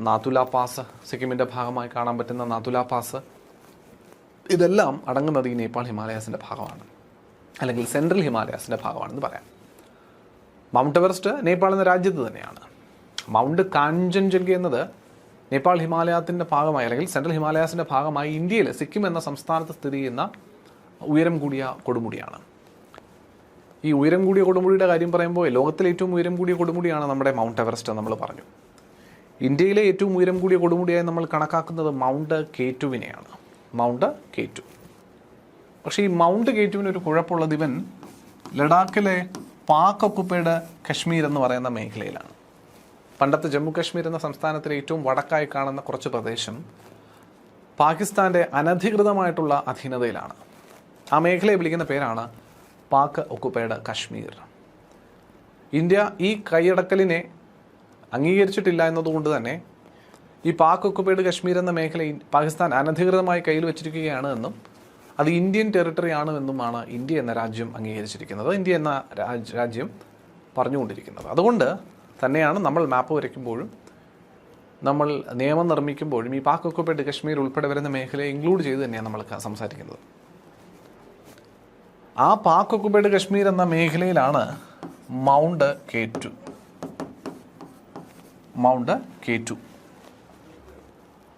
നാഥുല പാസ്, സിക്കിമിൻ്റെ ഭാഗമായി കാണാൻ പറ്റുന്ന നാഥുല പാസ്, ഇതെല്ലാം അടങ്ങുന്നത് ഈ നേപ്പാൾ ഹിമാലയാസിൻ്റെ ഭാഗമാണ്, അല്ലെങ്കിൽ സെൻട്രൽ ഹിമാലയാസിൻ്റെ ഭാഗമാണെന്ന് പറയാം. മൗണ്ട് എവറസ്റ്റ് നേപ്പാൾ എന്ന രാജ്യത്ത് തന്നെയാണ്. മൗണ്ട് കാഞ്ചൻജംഗ എന്നത് നേപ്പാൾ ഹിമാലയത്തിൻ്റെ ഭാഗമായി, അല്ലെങ്കിൽ സെൻട്രൽ ഹിമാലയാസിൻ്റെ ഭാഗമായി ഇന്ത്യയിൽ സിക്കിം എന്ന സംസ്ഥാനത്ത് സ്ഥിതി ചെയ്യുന്ന ഉയരം കൂടിയ കൊടുമുടിയാണ്. ഈ ഉയരം കൂടിയ കൊടുമുടിയുടെ കാര്യം പറയുമ്പോൾ ലോകത്തിലെ ഏറ്റവും ഉയരം കൂടിയ കൊടുമുടിയാണ് നമ്മുടെ മൗണ്ട് എവറസ്റ്റ് നമ്മൾ പറഞ്ഞു. ഇന്ത്യയിലെ ഏറ്റവും ഉയരം കൂടിയ കൊടുമുടിയായി നമ്മൾ കണക്കാക്കുന്നത് മൗണ്ട് കേറ്റുവിനെയാണ്, മൗണ്ട് കേറ്റു. പക്ഷേ ഈ മൗണ്ട് കേറ്റുവിന് ഒരു കുഴപ്പമുള്ളത്, ഇവൻ ലഡാക്കിലെ പാക് ഒക്കുപ്പൈഡ് കശ്മീർ എന്ന് പറയുന്ന മേഖലയിലാണ്. പണ്ടത്തെ ജമ്മു കാശ്മീർ എന്ന സംസ്ഥാനത്തിലെ ഏറ്റവും വടക്കായി കാണുന്ന കുറച്ച് പ്രദേശം പാകിസ്ഥാൻ്റെ അനധികൃതമായിട്ടുള്ള അധീനതയിലാണ്. ആ മേഖലയെ വിളിക്കുന്ന പേരാണ് പാക് ഒക്കുപ്പൈഡ് കശ്മീർ. ഇന്ത്യ ഈ കൈയടക്കലിനെ അംഗീകരിച്ചിട്ടില്ല എന്നതുകൊണ്ട് തന്നെ ഈ പാക് ഒക്കുപ്പൈഡ് കശ്മീർ എന്ന മേഖല പാകിസ്ഥാൻ അനധികൃതമായി കയ്യിൽ വെച്ചിരിക്കുകയാണ് എന്നും അത് ഇന്ത്യൻ ടെറിട്ടറി ആണ് എന്നുമാണ് ഇന്ത്യ എന്ന രാജ്യം അംഗീകരിച്ചിരിക്കുന്നത്, ഇന്ത്യ എന്ന രാജ്യം പറഞ്ഞുകൊണ്ടിരിക്കുന്നത്. അതുകൊണ്ട് തന്നെയാണ് നമ്മൾ മാപ്പ് വരയ്ക്കുമ്പോഴും നമ്മൾ നിയമം നിർമ്മിക്കുമ്പോഴും ഈ പാക് ഒക്കുപ്പൈഡ് കശ്മീർ ഉൾപ്പെടെ വരുന്ന മേഖലയെ ഇൻക്ലൂഡ് ചെയ്ത് തന്നെയാണ് നമ്മൾ സംസാരിക്കുന്നത്. ആ പാക് ഒക്കുപ്പൈഡ് കശ്മീർ എന്ന മേഖലയിലാണ് മൗണ്ട് കേറ്റു. മൗണ്ട് കേറ്റു.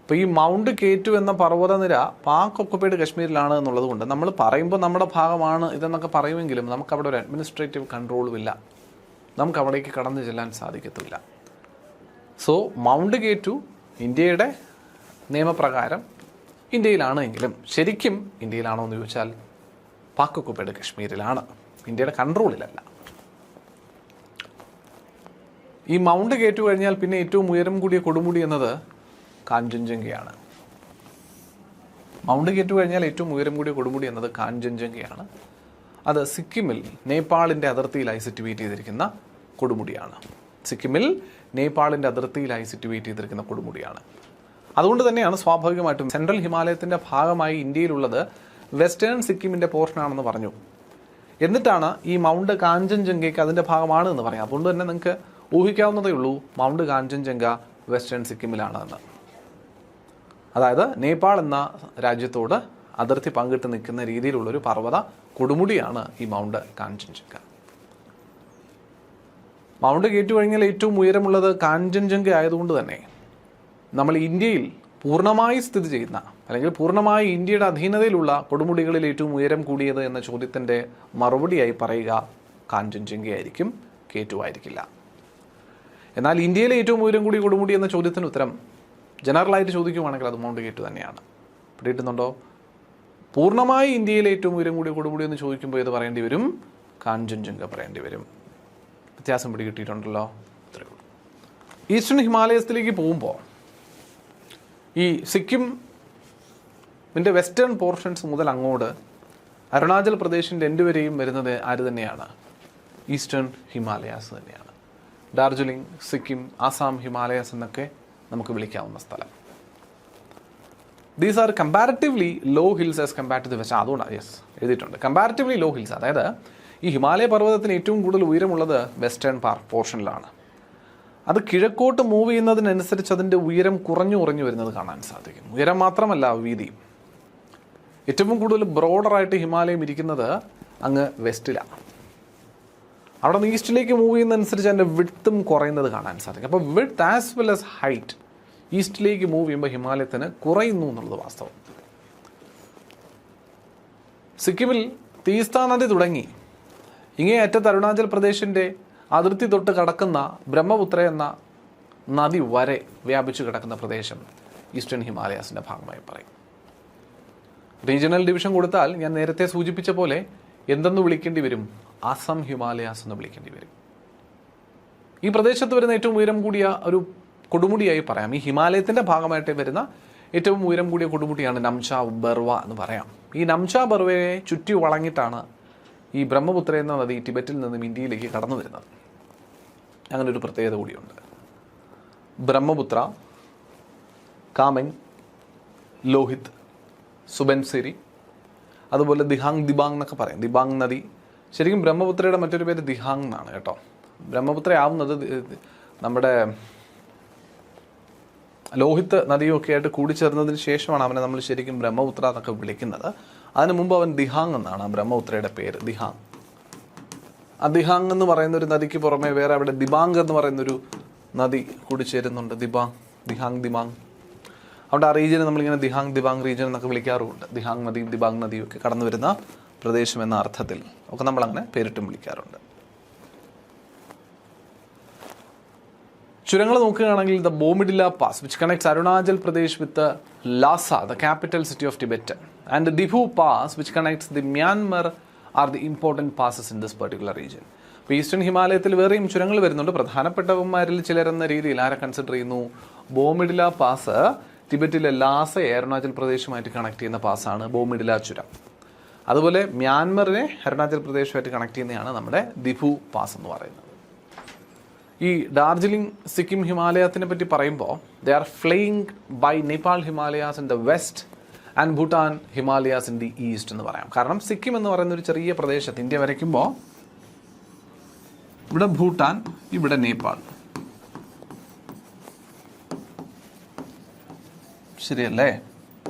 അപ്പോൾ ഈ മൗണ്ട് കേറ്റു എന്ന പർവ്വതനിര പാക് ഒക്കുപ്പൈഡ് കശ്മീരിലാണ് എന്നുള്ളത് കൊണ്ട് നമ്മൾ പറയുമ്പോൾ നമ്മുടെ ഭാഗമാണ് ഇതെന്നൊക്കെ പറയുമെങ്കിലും നമുക്കവിടെ ഒരു അഡ്മിനിസ്ട്രേറ്റീവ് കൺട്രോളും ഇല്ല, നമുക്ക് അവിടേക്ക് കടന്നു ചെല്ലാൻ സാധിക്കത്തില്ല. സോ മൗണ്ട് കേറ്റു ഇന്ത്യയുടെ നിയമപ്രകാരം ഇന്ത്യയിലാണ് എങ്കിലും ശരിക്കും ഇന്ത്യയിലാണോ എന്ന് ചോദിച്ചാൽ പാക് ഒക്കുപ്പൈഡ് കശ്മീരിലാണ്, ഇന്ത്യയുടെ കൺട്രോളിലല്ല. ഈ മൗണ്ട് കേറ്റു കഴിഞ്ഞാൽ പിന്നെ ഏറ്റവും ഉയരം കൂടിയ കൊടുമുടി എന്നത് കാഞ്ചൻജംഗയാണ്. മൗണ്ട് കേറ്റു കഴിഞ്ഞാൽ ഏറ്റവും ഉയരം കൂടിയ കൊടുമുടി എന്നത് കാഞ്ചൻജംഗയാണ്. അത് സിക്കിമിൽ നേപ്പാളിൻ്റെ അതിർത്തിയിലായി സിറ്റുവേറ്റ് ചെയ്തിരിക്കുന്ന കൊടുമുടിയാണ്. സിക്കിമിൽ നേപ്പാളിൻ്റെ അതിർത്തിയിലായി സിറ്റുവേറ്റ് ചെയ്തിരിക്കുന്ന കൊടുമുടിയാണ്. അതുകൊണ്ട് തന്നെയാണ് സ്വാഭാവികമായിട്ടും സെൻട്രൽ ഹിമാലയത്തിൻ്റെ ഭാഗമായി ഇന്ത്യയിലുള്ളത് വെസ്റ്റേൺ സിക്കിമിൻ്റെ പോർഷനാണെന്ന് പറഞ്ഞു. എന്നിട്ടാണ് ഈ മൗണ്ട് കാഞ്ചൻജംഗയ്ക്ക് അതിൻ്റെ ഭാഗമാണ് എന്ന് പറയാം. അതുകൊണ്ട് തന്നെ നിങ്ങൾക്ക് ഊഹിക്കാവുന്നതേ ഉള്ളൂ മൗണ്ട് കാഞ്ചൻജംഗ വെസ്റ്റേൺ സിക്കിമിലാണ് എന്ന്. അതായത് നേപ്പാൾ എന്ന രാജ്യത്തോട് അതിർത്തി പങ്കിട്ട് നിൽക്കുന്ന രീതിയിലുള്ളൊരു പർവ്വത കൊടുമുടിയാണ് ഈ മൗണ്ട് കാഞ്ചൻജംഗ. മൗണ്ട് കേറ്റു കഴിഞ്ഞാൽ ഏറ്റവും ഉയരമുള്ളത് കാഞ്ചൻജംഗ ആയതുകൊണ്ട് തന്നെ നമ്മൾ ഇന്ത്യയിൽ പൂർണ്ണമായി സ്ഥിതി ചെയ്യുന്ന, അല്ലെങ്കിൽ പൂർണ്ണമായി ഇന്ത്യയുടെ അധീനതയിലുള്ള കൊടുമുടികളിൽ ഏറ്റവും ഉയരം കൂടിയത് എന്ന ചോദ്യത്തിൻ്റെ മറുപടിയായി പറയുക കാഞ്ചൻജംഗയായിരിക്കും, കേറ്റു ആയിരിക്കില്ല. എന്നാൽ ഇന്ത്യയിലെ ഏറ്റവും ഉയരം കൂടിയ കൊടുമുടി എന്ന ചോദ്യത്തിന് ഉത്തരം ജനറലായിട്ട് ചോദിക്കുവാണെങ്കിൽ അത് മൗണ്ട് കേറ്റു തന്നെയാണ്. പിടികിട്ടുന്നുണ്ടോ? പൂർണ്ണമായി ഇന്ത്യയിലെ ഏറ്റവും ഉയരം കൂടിയ കൊടുമുടി എന്ന് ചോദിക്കുമ്പോൾ ഇത് പറയേണ്ടി വരും, കാഞ്ചൻജംഗ പറയേണ്ടി വരും. വ്യത്യാസം പിടികിട്ടിയിട്ടുണ്ടല്ലോ? ഇത്രയേ ഉള്ളൂ. ഈസ്റ്റേൺ ഹിമാലയത്തിലേക്ക് പോകുമ്പോൾ ഈ സിക്കിമിൻ്റെ വെസ്റ്റേൺ പോർഷൻസ് മുതൽ അങ്ങോട്ട് അരുണാചൽ പ്രദേശിൻ്റെ എൻഡ് വരെയും വരുന്നത് ആര് തന്നെയാണ്? ഈസ്റ്റേൺ ഹിമാലയാസ് തന്നെയാണ്. ഡാർജിലിംഗ്, സിക്കിം, ആസാം ഹിമാലയാസ് എന്നൊക്കെ നമുക്ക് വിളിക്കാവുന്ന സ്ഥലം. These are comparatively low hills as compared to the west. അതുകൊണ്ടാണ് എഴുതിയിട്ടുണ്ട് കമ്പാരിറ്റീവ്ലി ലോ ഹിൽസ്. അതായത് ഈ ഹിമാലയ പർവ്വതത്തിന് ഏറ്റവും കൂടുതൽ ഉയരമുള്ളത് വെസ്റ്റേൺ പോർഷനിലാണ്. അത് കിഴക്കോട്ട് മൂവ് ചെയ്യുന്നതിനനുസരിച്ച് അതിൻ്റെ ഉയരം കുറഞ്ഞു വരുന്നത് കാണാൻ സാധിക്കും. ഉയരം മാത്രമല്ല, വീതിയും. ഏറ്റവും കൂടുതൽ ബ്രോഡറായിട്ട് ഹിമാലയം ഇരിക്കുന്നത് അങ്ങ് വെസ്റ്റിലാണ്. അവിടെ നിന്ന് ഈസ്റ്റിലേക്ക് മൂവ് ചെയ്യുന്നതനുസരിച്ച് അതിൻ്റെ വിഡ്ത്തും കുറയുന്നത് കാണാൻ സാധിക്കും. അപ്പോൾ width as well as height ഈസ്റ്റിലേക്ക് മൂവ് ചെയ്യുമ്പോൾ ഹിമാലയത്തിന് കുറയുന്നു എന്നുള്ളത് വാസ്തവം. സിക്കിമിൽ തീസ്ത നദി തുടങ്ങി ഇങ്ങേ അറ്റത്ത് അരുണാചൽ പ്രദേശിൻ്റെ അതിർത്തി തൊട്ട് കടക്കുന്ന ബ്രഹ്മപുത്ര എന്ന നദി വരെ വ്യാപിച്ചു കിടക്കുന്ന പ്രദേശം ഈസ്റ്റേൺ ഹിമാലയാസിൻ്റെ ഭാഗമായി പറയും. റീജിയണൽ ഡിവിഷൻ കൊടുത്താൽ ഞാൻ നേരത്തെ സൂചിപ്പിച്ച പോലെ എന്തെന്ന് വിളിക്കേണ്ടി വരും? അസം ഹിമാലയാസ് എന്ന് വിളിക്കേണ്ടി വരും. ഈ പ്രദേശത്ത് വരുന്ന ഏറ്റവും ഉയരം കൂടിയ ഒരു കൊടുമുടിയായി പറയാം. ഈ ഹിമാലയത്തിൻ്റെ ഭാഗമായിട്ട് വരുന്ന ഏറ്റവും ഉയരം കൂടിയ കൊടുമുടിയാണ് നംചാ ബർവ എന്ന് പറയാം. ഈ നംചാ ബർവയെ ചുറ്റി വളഞ്ഞിട്ടാണ് ഈ ബ്രഹ്മപുത്ര എന്ന നദി ടിബറ്റിൽ നിന്നും ഇന്ത്യയിലേക്ക് കടന്നു വരുന്നത്. അങ്ങനെ ഒരു പ്രത്യേകത കൂടിയുണ്ട്. ബ്രഹ്മപുത്ര, കാമെങ്, ലോഹിത്, സുബൻസിരി, അതുപോലെ ദിബാങ് എന്നൊക്കെ പറയും. ദിബാങ് നദി, ശരിക്കും ബ്രഹ്മപുത്രയുടെ മറ്റൊരു പേര് ദിഹാങ് എന്നാണ് കേട്ടോ. ബ്രഹ്മപുത്രയാവുന്നത് നമ്മുടെ ലോഹിത് നദിയൊക്കെ ആയിട്ട് കൂടിച്ചേർന്നതിന് ശേഷമാണ് അവനെ നമ്മൾ ശരിക്കും ബ്രഹ്മപുത്ര എന്നൊക്കെ വിളിക്കുന്നത്. അതിനു മുമ്പ് അവൻ ദിഹാങ് എന്നാണ് ആ ബ്രഹ്മപുത്രയുടെ പേര്, ദിഹാങ്. ആ ദിഹാങ് എന്ന് പറയുന്ന ഒരു നദിക്ക് പുറമെ വേറെ അവിടെ ദിബാങ് എന്ന് പറയുന്നൊരു നദി കൂടിച്ചേരുന്നുണ്ട്. ദിഹാങ്. അവിടെ ആ റീജിയനെ നമ്മളിങ്ങനെ ദിബാങ് റീജിയൻ എന്നൊക്കെ വിളിക്കാറുമുണ്ട്. ദിഹാങ് നദിയും ദിബാങ് നദിയും ഒക്കെ കടന്നു വരുന്ന പ്രദേശം എന്ന അർത്ഥത്തിൽ ഒക്കെ നമ്മളങ്ങനെ പേരിട്ടും വിളിക്കാറുണ്ട്. ചുരങ്ങൾ നോക്കുകയാണെങ്കിൽ the Bomdila pass which connects Arunachal Pradesh with Lhasa the capital city of Tibet and Diphu pass which connects the Myanmar are the important passes in this particular region. ഇപ്പോൾ ഈസ്റ്റേൺ ഹിമാലയത്തിൽ വേറെയും ചുരങ്ങൾ വരുന്നുണ്ട്. പ്രധാനപ്പെട്ടവന്മാരിൽ ചിലരെന്ന രീതിയിൽ ആരെ കൺസിഡർ ചെയ്യുന്നു? ബോമിഡില പാസ് ടിബറ്റിലെ ലാസയെ അരുണാചൽ പ്രദേശുമായിട്ട് കണക്ട് ചെയ്യുന്ന പാസ്സാണ് ബോമിഡില ചുരം. അതുപോലെ മ്യാൻമറിനെ അരുണാചൽ പ്രദേശുമായിട്ട് കണക്ട് ചെയ്യുന്നതാണ് നമ്മുടെ ദിഫു പാസ് എന്ന് പറയുന്നത്. ഈ ഡാർജിലിംഗ് സിക്കിം ഹിമാലയത്തിനെ പറ്റി പറയുമ്പോൾ they are flanked by Nepal Himalayas in the west and Bhutan Himalayas in the east എന്ന് പറയാം. കാരണം സിക്കിം എന്ന് പറയുന്ന ഒരു ചെറിയ പ്രദേശത്ത് ഇന്ത്യ വരയ്ക്കുമ്പോൾ ഇവിടെ ഭൂട്ടാൻ, ഇവിടെ നേപ്പാൾ, ശരിയല്ലേ?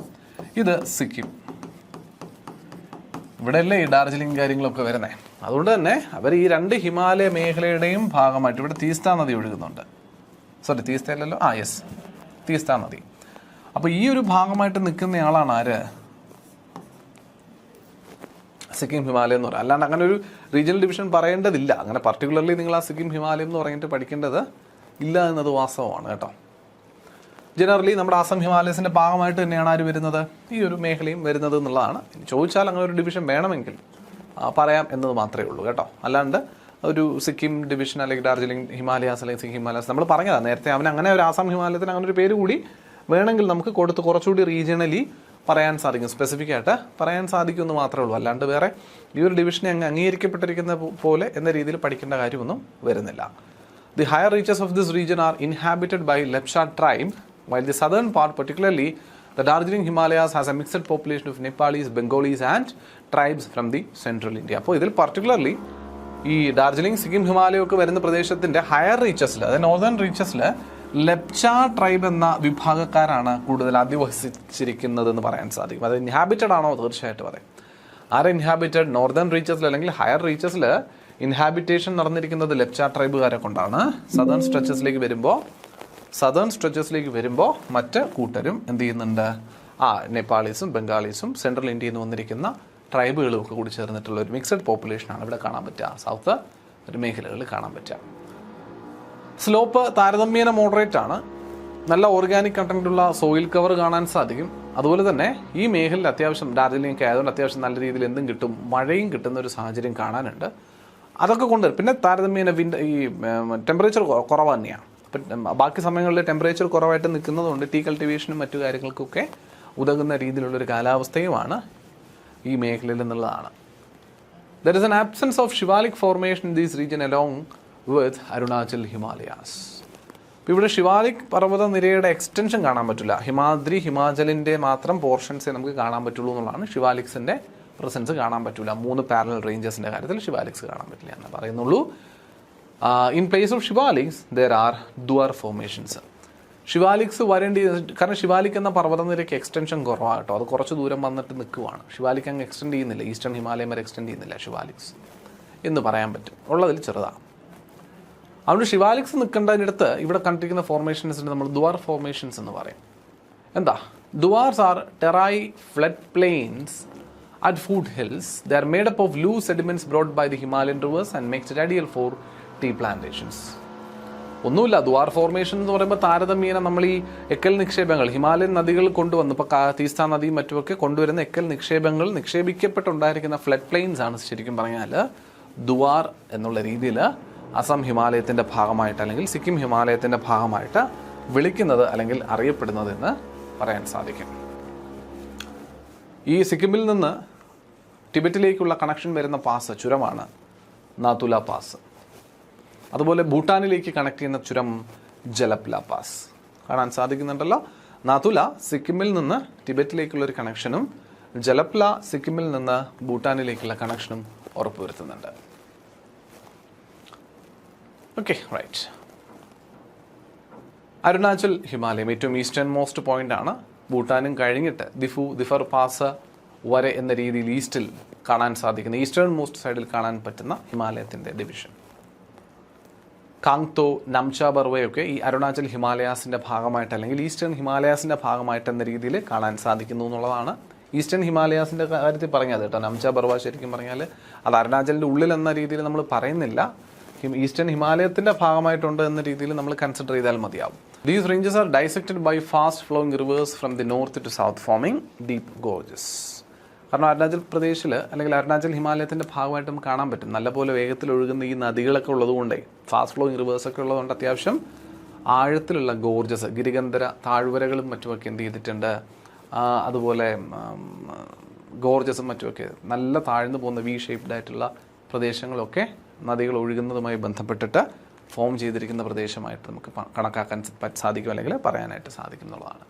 ഇത് സിക്കിം, ഇവിടെയല്ലേ ഈ ഡാർജിലിംഗ് കാര്യങ്ങളൊക്കെ വരുന്നത്. അതുകൊണ്ട് തന്നെ അവർ ഈ രണ്ട് ഹിമാലയ മേഖലയുടെയും ഭാഗമായിട്ട് ഇവിടെ തീസ്ത നദി ഒഴുകുന്നുണ്ട്. സോറി, തീസ്തയല്ലല്ലോ, തീസ്ത നദി. അപ്പോൾ ഈ ഒരു ഭാഗമായിട്ട് നിൽക്കുന്നയാളാണ് ആര്? സിക്കിം ഹിമാലയം എന്ന് പറയുന്നത്. അല്ലാണ്ട് അങ്ങനെ ഒരു റീജിയണൽ ഡിവിഷൻ പറയേണ്ടതില്ല. അങ്ങനെ പർട്ടിക്കുലർലി നിങ്ങൾ ആ സിക്കിം ഹിമാലയം എന്ന് പറഞ്ഞിട്ട് പഠിക്കേണ്ടത് ഇല്ല എന്നത് വാസ്തവമാണ് കേട്ടോ. ജനറലി നമ്മുടെ ആസം ഹിമാലയസിൻ്റെ ഭാഗമായിട്ട് തന്നെയാണ് ആര് വരുന്നത്? ഈ ഒരു മേഖലയും വരുന്നത് എന്നുള്ളതാണ്. ചോദിച്ചാൽ അങ്ങനെ ഒരു ഡിവിഷൻ വേണമെങ്കിൽ പറയാം എന്നത് മാത്രമേ ഉള്ളൂ കേട്ടോ. അല്ലാണ്ട് ഒരു സിക്കിം ഡിവിഷൻ അല്ലെങ്കിൽ ഡാർജിലിംഗ് ഹിമാലയാസ് അല്ലെങ്കിൽ സിക്കിം ഹിമാലയാസ് നമ്മൾ പറഞ്ഞതാണ് നേരത്തെ. അവൻ അങ്ങനെ ഒരു ആസാം ഹിമാലയത്തിന് അങ്ങനെ ഒരു പേര് കൂടി വേണമെങ്കിൽ നമുക്ക് കൊടുത്ത് കുറച്ചുകൂടി റീജിയണലി പറയാൻ സാധിക്കും, സ്പെസിഫിക് ആയിട്ട് പറയാൻ സാധിക്കുമെന്ന് മാത്രമേ ഉള്ളൂ. അല്ലാണ്ട് വേറെ ഈ ഒരു ഡിവിഷനെ അങ്ങ് അംഗീകരിക്കപ്പെട്ടിരിക്കുന്ന പോലെ എന്ന രീതിയിൽ പഠിക്കേണ്ട കാര്യമൊന്നും വരുന്നില്ല. The higher reaches of this region are inhabited by Lepcha tribe, while the southern part, particularly the Darjeeling Himalayas, has a mixed population of Nepalis, Bengalis and tribes from the central India. അപ്പോൾ ഇതിൽ particularly ഈ ഡാർജിലിംഗ് സിക്കിം ഹിമാലയം ഒക്കെ വരുന്ന പ്രദേശത്തിൻ്റെ higher റീച്ചസിൽ, അതായത് northern റീച്ചസിൽ Lepcha tribe എന്ന വിഭാഗക്കാരാണ് കൂടുതൽ അധിവസിച്ചിരിക്കുന്നതെന്ന് പറയാൻ സാധിക്കും. അത് ഇൻഹാബിറ്റഡ് ആണോ? തീർച്ചയായിട്ടും അതെ. ആരെ ഇൻഹാബിറ്റഡ്? നോർത്തേൺ റീച്ചസിൽ അല്ലെങ്കിൽ ഹയർ റീച്ചസിൽ ഇൻഹാബിറ്റേഷൻ നടന്നിരിക്കുന്നത് ലെപ്ച ട്രൈബുകാരെ കൊണ്ടാണ്. സദേൺ സ്ട്രെച്ചസിലേക്ക് വരുമ്പോൾ മറ്റ് കൂട്ടരും എന്ത് ചെയ്യുന്നുണ്ട്? നേപ്പാളീസും ബംഗാളീസും സെൻട്രൽ ഇന്ത്യയിൽ നിന്ന് വന്നിരിക്കുന്ന ട്രൈബുകളും ഒക്കെ കൂടി ചേർന്നിട്ടുള്ള ഒരു മിക്സഡ് പോപ്പുലേഷനാണ് ഇവിടെ കാണാൻ പറ്റുക. സൗത്ത് ഒരു മേഖലകളിൽ കാണാൻ പറ്റുക. സ്ലോപ്പ് താരതമ്യേന മോഡറേറ്റ് ആണ്. നല്ല ഓർഗാനിക് കണ്ടന്റുള്ള സോയിൽ കവർ കാണാൻ സാധിക്കും. അതുപോലെ തന്നെ ഈ മേഖലയിൽ അത്യാവശ്യം ഡാർജിലിംഗ് ഒക്കെ ആയതുകൊണ്ട് അത്യാവശ്യം നല്ല രീതിയിൽ എന്തും കിട്ടും, മഴയും കിട്ടുന്ന ഒരു സാഹചര്യം കാണാനുണ്ട്. അതൊക്കെ കൊണ്ട് പിന്നെ താരതമ്യേന ഈ ടെമ്പറേച്ചർ കുറവ് തന്നെയാണ്. അപ്പം ബാക്കി സമയങ്ങളിൽ ടെമ്പറേച്ചർ കുറവായിട്ട് നിൽക്കുന്നതുകൊണ്ട് ടീ കൾട്ടിവേഷനും മറ്റു കാര്യങ്ങൾക്കൊക്കെ ഉതകുന്ന രീതിയിലുള്ളൊരു കാലാവസ്ഥയുമാണ് ഈ മേഖലയിൽ നിന്നുള്ളതാണ്. There is an absence of Shiwalik formation in these region along with Arunachal Himalayas. ഇപ്പോൾ ഇവിടെ ഷിവാലിക് പർവ്വത നിരയുടെ എക്സ്റ്റൻഷൻ കാണാൻ പറ്റില്ല. ഹിമാചലിൻ്റെ മാത്രം പോർഷൻസേ നമുക്ക് കാണാൻ പറ്റുള്ളൂ എന്നുള്ളതാണ്. ഷിവാലിക്സിൻ്റെ പ്രസൻസ് കാണാൻ പറ്റില്ല. 3 പാരലൽ റേഞ്ചസിൻ്റെ കാര്യത്തിൽ ഷിവാലിക്സ് കാണാൻ പറ്റില്ല എന്ന് പറയുന്നുള്ളൂ. In place of Shivaliks, there are Dwar formations. ഷിവാലിക്സ് വരേണ്ടി, കാരണം ഷിവാലിക് എന്ന പർവ്വതനിരയ്ക്ക് എക്സ്റ്റൻഷൻ കുറവാണ് കേട്ടോ. അത് കുറച്ച് ദൂരം വന്നിട്ട് നിൽക്കുവാണ്. ഷിവാലിക് അങ്ങ് എക്സ്റ്റെൻഡ് ചെയ്യുന്നില്ല, ഈസ്റ്റേൺ ഹിമാലയം വരെ എക്സ്റ്റെൻഡ് ചെയ്യുന്നില്ല ഷിവാലിക്സ് എന്ന് പറയാൻ പറ്റും. ഉള്ളതിൽ ചെറുതാണ്. അതുകൊണ്ട് ഷിവാലിക്സ് നിൽക്കേണ്ടതിനടുത്ത് ഇവിടെ കണ്ടിരിക്കുന്ന ഫോർമേഷൻസിന് നമ്മൾ ദ്വാർ ഫോർമേഷൻസ് എന്ന് പറയും. എന്താ? Dwars are terrae floodplains at foothills. They are made up of loose sediments brought by the Himalayan rivers and makes it ideal for tea plantations. ഒന്നുമില്ല. ദ്വാർ ഫോർമേഷൻ എന്ന് പറയുമ്പോൾ താരതമ്യേന നമ്മൾ ഈ എക്കൽ നിക്ഷേപങ്ങൾ ഹിമാലയൻ നദികൾ കൊണ്ടുവന്നു, ഇപ്പോൾ തീസ്ത നദിയും മറ്റുമൊക്കെ കൊണ്ടുവരുന്ന എക്കൽ നിക്ഷേപങ്ങൾ നിക്ഷേപിക്കപ്പെട്ടുണ്ടായിരിക്കുന്ന ഫ്ലഡ് പ്ലെയിൻസ് ആണ് ശരിക്കും പറഞ്ഞാൽ ദ്വാർ എന്നുള്ള രീതിയിൽ അസം ഹിമാലയത്തിൻ്റെ ഭാഗമായിട്ട് അല്ലെങ്കിൽ സിക്കിം ഹിമാലയത്തിൻ്റെ ഭാഗമായിട്ട് വിളിക്കുന്നത് അല്ലെങ്കിൽ അറിയപ്പെടുന്നത് എന്ന് പറയാൻ സാധിക്കും. ഈ സിക്കിമിൽ നിന്ന് ടിബറ്റിലേക്കുള്ള കണക്ഷൻ വരുന്ന പാസ് ചുരമാണ് നാതുല പാസ്. അതുപോലെ ഭൂട്ടാനിലേക്ക് കണക്ട് ചെയ്യുന്ന ചുരം ജലപ്ല പാസ് കാണാൻ സാധിക്കുന്നുണ്ടല്ലോ. നാതുല സിക്കിമിൽ നിന്ന് ടിബറ്റിലേക്കുള്ളൊരു കണക്ഷനും ജലപ്ല സിക്കിമിൽ നിന്ന് ഭൂട്ടാനിലേക്കുള്ള കണക്ഷനും ഉറപ്പുവരുത്തുന്നുണ്ട്. Okay, right. അരുണാചൽ ഹിമാലയം ഏറ്റവും ഈസ്റ്റേൺ മോസ്റ്റ് പോയിന്റ് ആണ്. ഭൂട്ടാനും കഴിഞ്ഞിട്ട് ദിഫർ പാസ് വരെ എന്ന രീതിയിൽ ഈസ്റ്റിൽ കാണാൻ സാധിക്കുന്ന, ഈസ്റ്റേൺ മോസ്റ്റ് സൈഡിൽ കാണാൻ പറ്റുന്ന ഹിമാലയത്തിൻ്റെ ഡിവിഷൻ. കാങ്തോ, നംച ബർവയൊക്കെ ഈ അരുണാചൽ ഹിമാലയാസിൻ്റെ ഭാഗമായിട്ട് അല്ലെങ്കിൽ ഈസ്റ്റേൺ ഹിമാലയാസിൻ്റെ ഭാഗമായിട്ട് എന്ന രീതിയിൽ കാണാൻ സാധിക്കുന്നു എന്നുള്ളതാണ്. ഈസ്റ്റേൺ ഹിമാലയാസിൻ്റെ കാര്യത്തിൽ പറഞ്ഞത് കേട്ടോ. നംച ബർവ ശരിക്കും പറഞ്ഞാൽ അത് അരുണാചലിൻ്റെ ഉള്ളിൽ എന്ന രീതിയിൽ നമ്മൾ പറയുന്നില്ല, ഈസ്റ്റേൺ ഹിമാലയത്തിൻ്റെ ഭാഗമായിട്ടുണ്ട് എന്ന രീതിയിൽ നമ്മൾ കൺസിഡർ ചെയ്താൽ മതിയാവും. These ranges are dissected by fast flowing rivers from the north to south forming deep gorges. കാരണം അരുണാചൽ പ്രദേശിൽ അല്ലെങ്കിൽ അരുണാചൽ ഹിമാലയത്തിൻ്റെ ഭാഗമായിട്ട് നമുക്ക് കാണാൻ പറ്റും നല്ലപോലെ വേഗത്തിൽ ഒഴുകുന്ന ഈ നദികളൊക്കെ ഉള്ളതുകൊണ്ടേ, ഫാസ്റ്റ് ഫ്ലോയിങ് റിവേഴ്സൊക്കെ ഉള്ളതുകൊണ്ട് അത്യാവശ്യം ആഴത്തിലുള്ള ഗോർജസ്, ഗിരികന്ധര താഴ്വരകളും മറ്റുമൊക്കെ എന്ത് ചെയ്തിട്ടുണ്ട്, അതുപോലെ ഗോർജസും മറ്റുമൊക്കെ നല്ല താഴ്ന്നു പോകുന്ന വി ഷേപ്ഡ് ആയിട്ടുള്ള പ്രദേശങ്ങളൊക്കെ നദികൾ ഒഴുകുന്നതുമായി ബന്ധപ്പെട്ടിട്ട് ഫോം ചെയ്തിരിക്കുന്ന പ്രദേശമായിട്ട് നമുക്ക് കണക്കാക്കാൻ സാധിക്കും അല്ലെങ്കിൽ പറയാനായിട്ട് സാധിക്കും എന്നുള്ളതാണ്.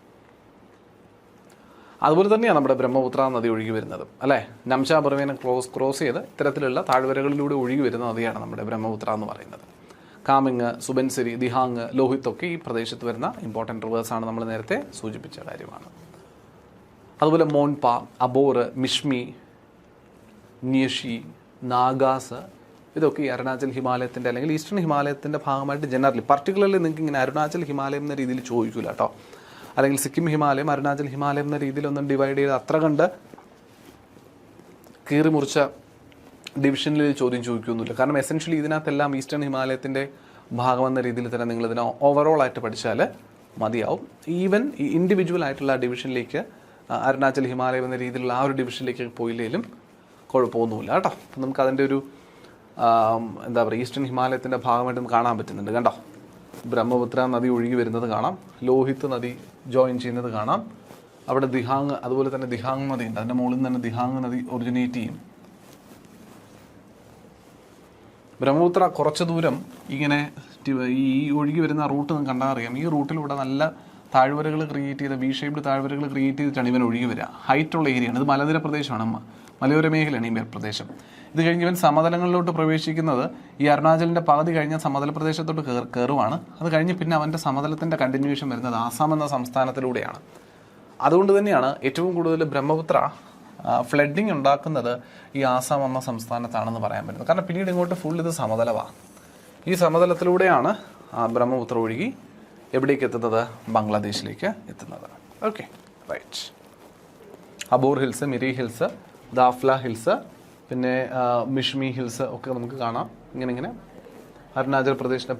അതുപോലെ തന്നെയാണ് നമ്മുടെ ബ്രഹ്മപുത്ര നദി ഒഴുകി വരുന്നത് അല്ലേ. നംച ബർവേനെ ക്രോസ് ചെയ്ത് ഇത്തരത്തിലുള്ള താഴ്വരകളിലൂടെ ഒഴുകി വരുന്ന നദിയാണ് നമ്മുടെ ബ്രഹ്മപുത്ര എന്ന് പറയുന്നത്. കാമിങ്, സുബൻസിരി, ദിഹാങ്, ലോഹിത് ഒക്കെ ഈ പ്രദേശത്ത് വരുന്ന ഇമ്പോർട്ടൻറ്റ് റിവേഴ്സാണ്, നമ്മൾ നേരത്തെ സൂചിപ്പിച്ച കാര്യമാണ്. അതുപോലെ മോൻപ, അബോർ, മിഷ്മി, നിയഷി, നാഗാസ് ഇതൊക്കെ ഈ അരുണാചൽ ഹിമാലയത്തിൻ്റെ അല്ലെങ്കിൽ ഈസ്റ്റേൺ ഹിമാലയത്തിൻ്റെ ഭാഗമായിട്ട് ജനറലി പർട്ടിക്കുലർലി നിങ്ങൾക്ക് ഇങ്ങനെ അരുണാചൽ ഹിമാലയം എന്ന രീതിയിൽ ചോദിക്കില്ല കേട്ടോ. അല്ലെങ്കിൽ സിക്കിം ഹിമാലയം, അരുണാചൽ ഹിമാലയം എന്ന രീതിയിലൊന്നും ഡിവൈഡ് ചെയ്ത് അത്ര കണ്ട് കീറി മുറിച്ച ഡിവിഷനിൽ ചോദ്യം ചോദിക്കുകയൊന്നുമില്ല. കാരണം എസെൻഷ്യലി ഇതിനകത്തെല്ലാം ഈസ്റ്റേൺ ഹിമാലയത്തിൻ്റെ ഭാഗമെന്ന രീതിയിൽ തന്നെ നിങ്ങൾ ഇതിനെ ഓവറോൾ ആയിട്ട് പഠിച്ചാൽ മതിയാവും. ഈവൻ ഈ ഇൻഡിവിജ്വൽ ആയിട്ടുള്ള ഡിവിഷനിലേക്ക് അരുണാചൽ ഹിമാലയം എന്ന രീതിയിലുള്ള ആ ഒരു ഡിവിഷനിലേക്ക് പോയില്ലെങ്കിലും കുഴപ്പമൊന്നുമില്ല കേട്ടോ. അപ്പം നമുക്ക് അതിൻ്റെ ഒരു എന്താ പറയുക, ഈസ്റ്റേൺ ഹിമാലയത്തിൻ്റെ ഭാഗമായിട്ട് നമുക്ക് കാണാൻ പറ്റുന്നുണ്ട്. കണ്ടോ, ബ്രഹ്മപുത്ര നദി ഒഴുകി വരുന്നത് കാണാം, ലോഹിത് നദി ജോയിൻ ചെയ്യുന്നത് കാണാം, അവിടെ ദിഹാങ്, അതുപോലെ തന്നെ ദിഹാങ് നദി ഉണ്ട്, അതിൻ്റെ മുകളിൽ നിന്ന് തന്നെ ദിഹാങ് നദി ഒറിജിനേറ്റ് ചെയ്യും. ബ്രഹ്മപുത്ര കുറച്ച് ദൂരം ഇങ്ങനെ ഈ ഒഴുകി വരുന്ന റൂട്ട് നമുക്ക് കണ്ടാൽ അറിയാം. ഈ റൂട്ടിലൂടെ നല്ല താഴ്വരകൾ ക്രിയേറ്റ് ചെയ്ത വി ഷേപ്ഡ് താഴ്വരകൾ ക്രിയേറ്റ് ചെയ്തിട്ടാണ് ഇവൻ ഒഴുകി വരിക. ഹൈറ്റുള്ള ഏരിയയാണ്, ഇത് മലനിര പ്രദേശമാണ്, മലയോര മേഖലയാണ് ഈ പ്രദേശം. ഇത് കഴിഞ്ഞ് ഇവൻ സമതലങ്ങളിലോട്ട് പ്രവേശിക്കുന്നത് ഈ അരുണാചലിൻ്റെ പകുതി കഴിഞ്ഞ സമതല പ്രദേശത്തോട്ട് കയറുവാണ്. അത് കഴിഞ്ഞ് പിന്നെ അവൻ്റെ സമതലത്തിൻ്റെ കണ്ടിന്യൂവേഷൻ വരുന്നത് ആസാം എന്ന സംസ്ഥാനത്തിലൂടെയാണ്. അതുകൊണ്ട് തന്നെയാണ് ഏറ്റവും കൂടുതൽ ബ്രഹ്മപുത്ര ഫ്ലഡിങ് ഉണ്ടാക്കുന്നത് ഈ ആസാം എന്ന സംസ്ഥാനത്താണെന്ന് പറയാൻ പറ്റുന്നത്. കാരണം പിന്നീട് ഇങ്ങോട്ട് ഫുൾ ഇത് സമതലമാണ്. ഈ സമതലത്തിലൂടെയാണ് ബ്രഹ്മപുത്ര ഒഴുകി എവിടേക്ക് എത്തുന്നത്, ബംഗ്ലാദേശിലേക്ക് എത്തുന്നത്. Okay, right. Abor hills, Miri hills, Dafla hills, പിന്നെ മിഷ്മി ഹിൽസ് ഒക്കെ നമുക്ക് കാണാം. ഇങ്ങനെ അരുണാചൽ പ്രദേശിൻ്റെ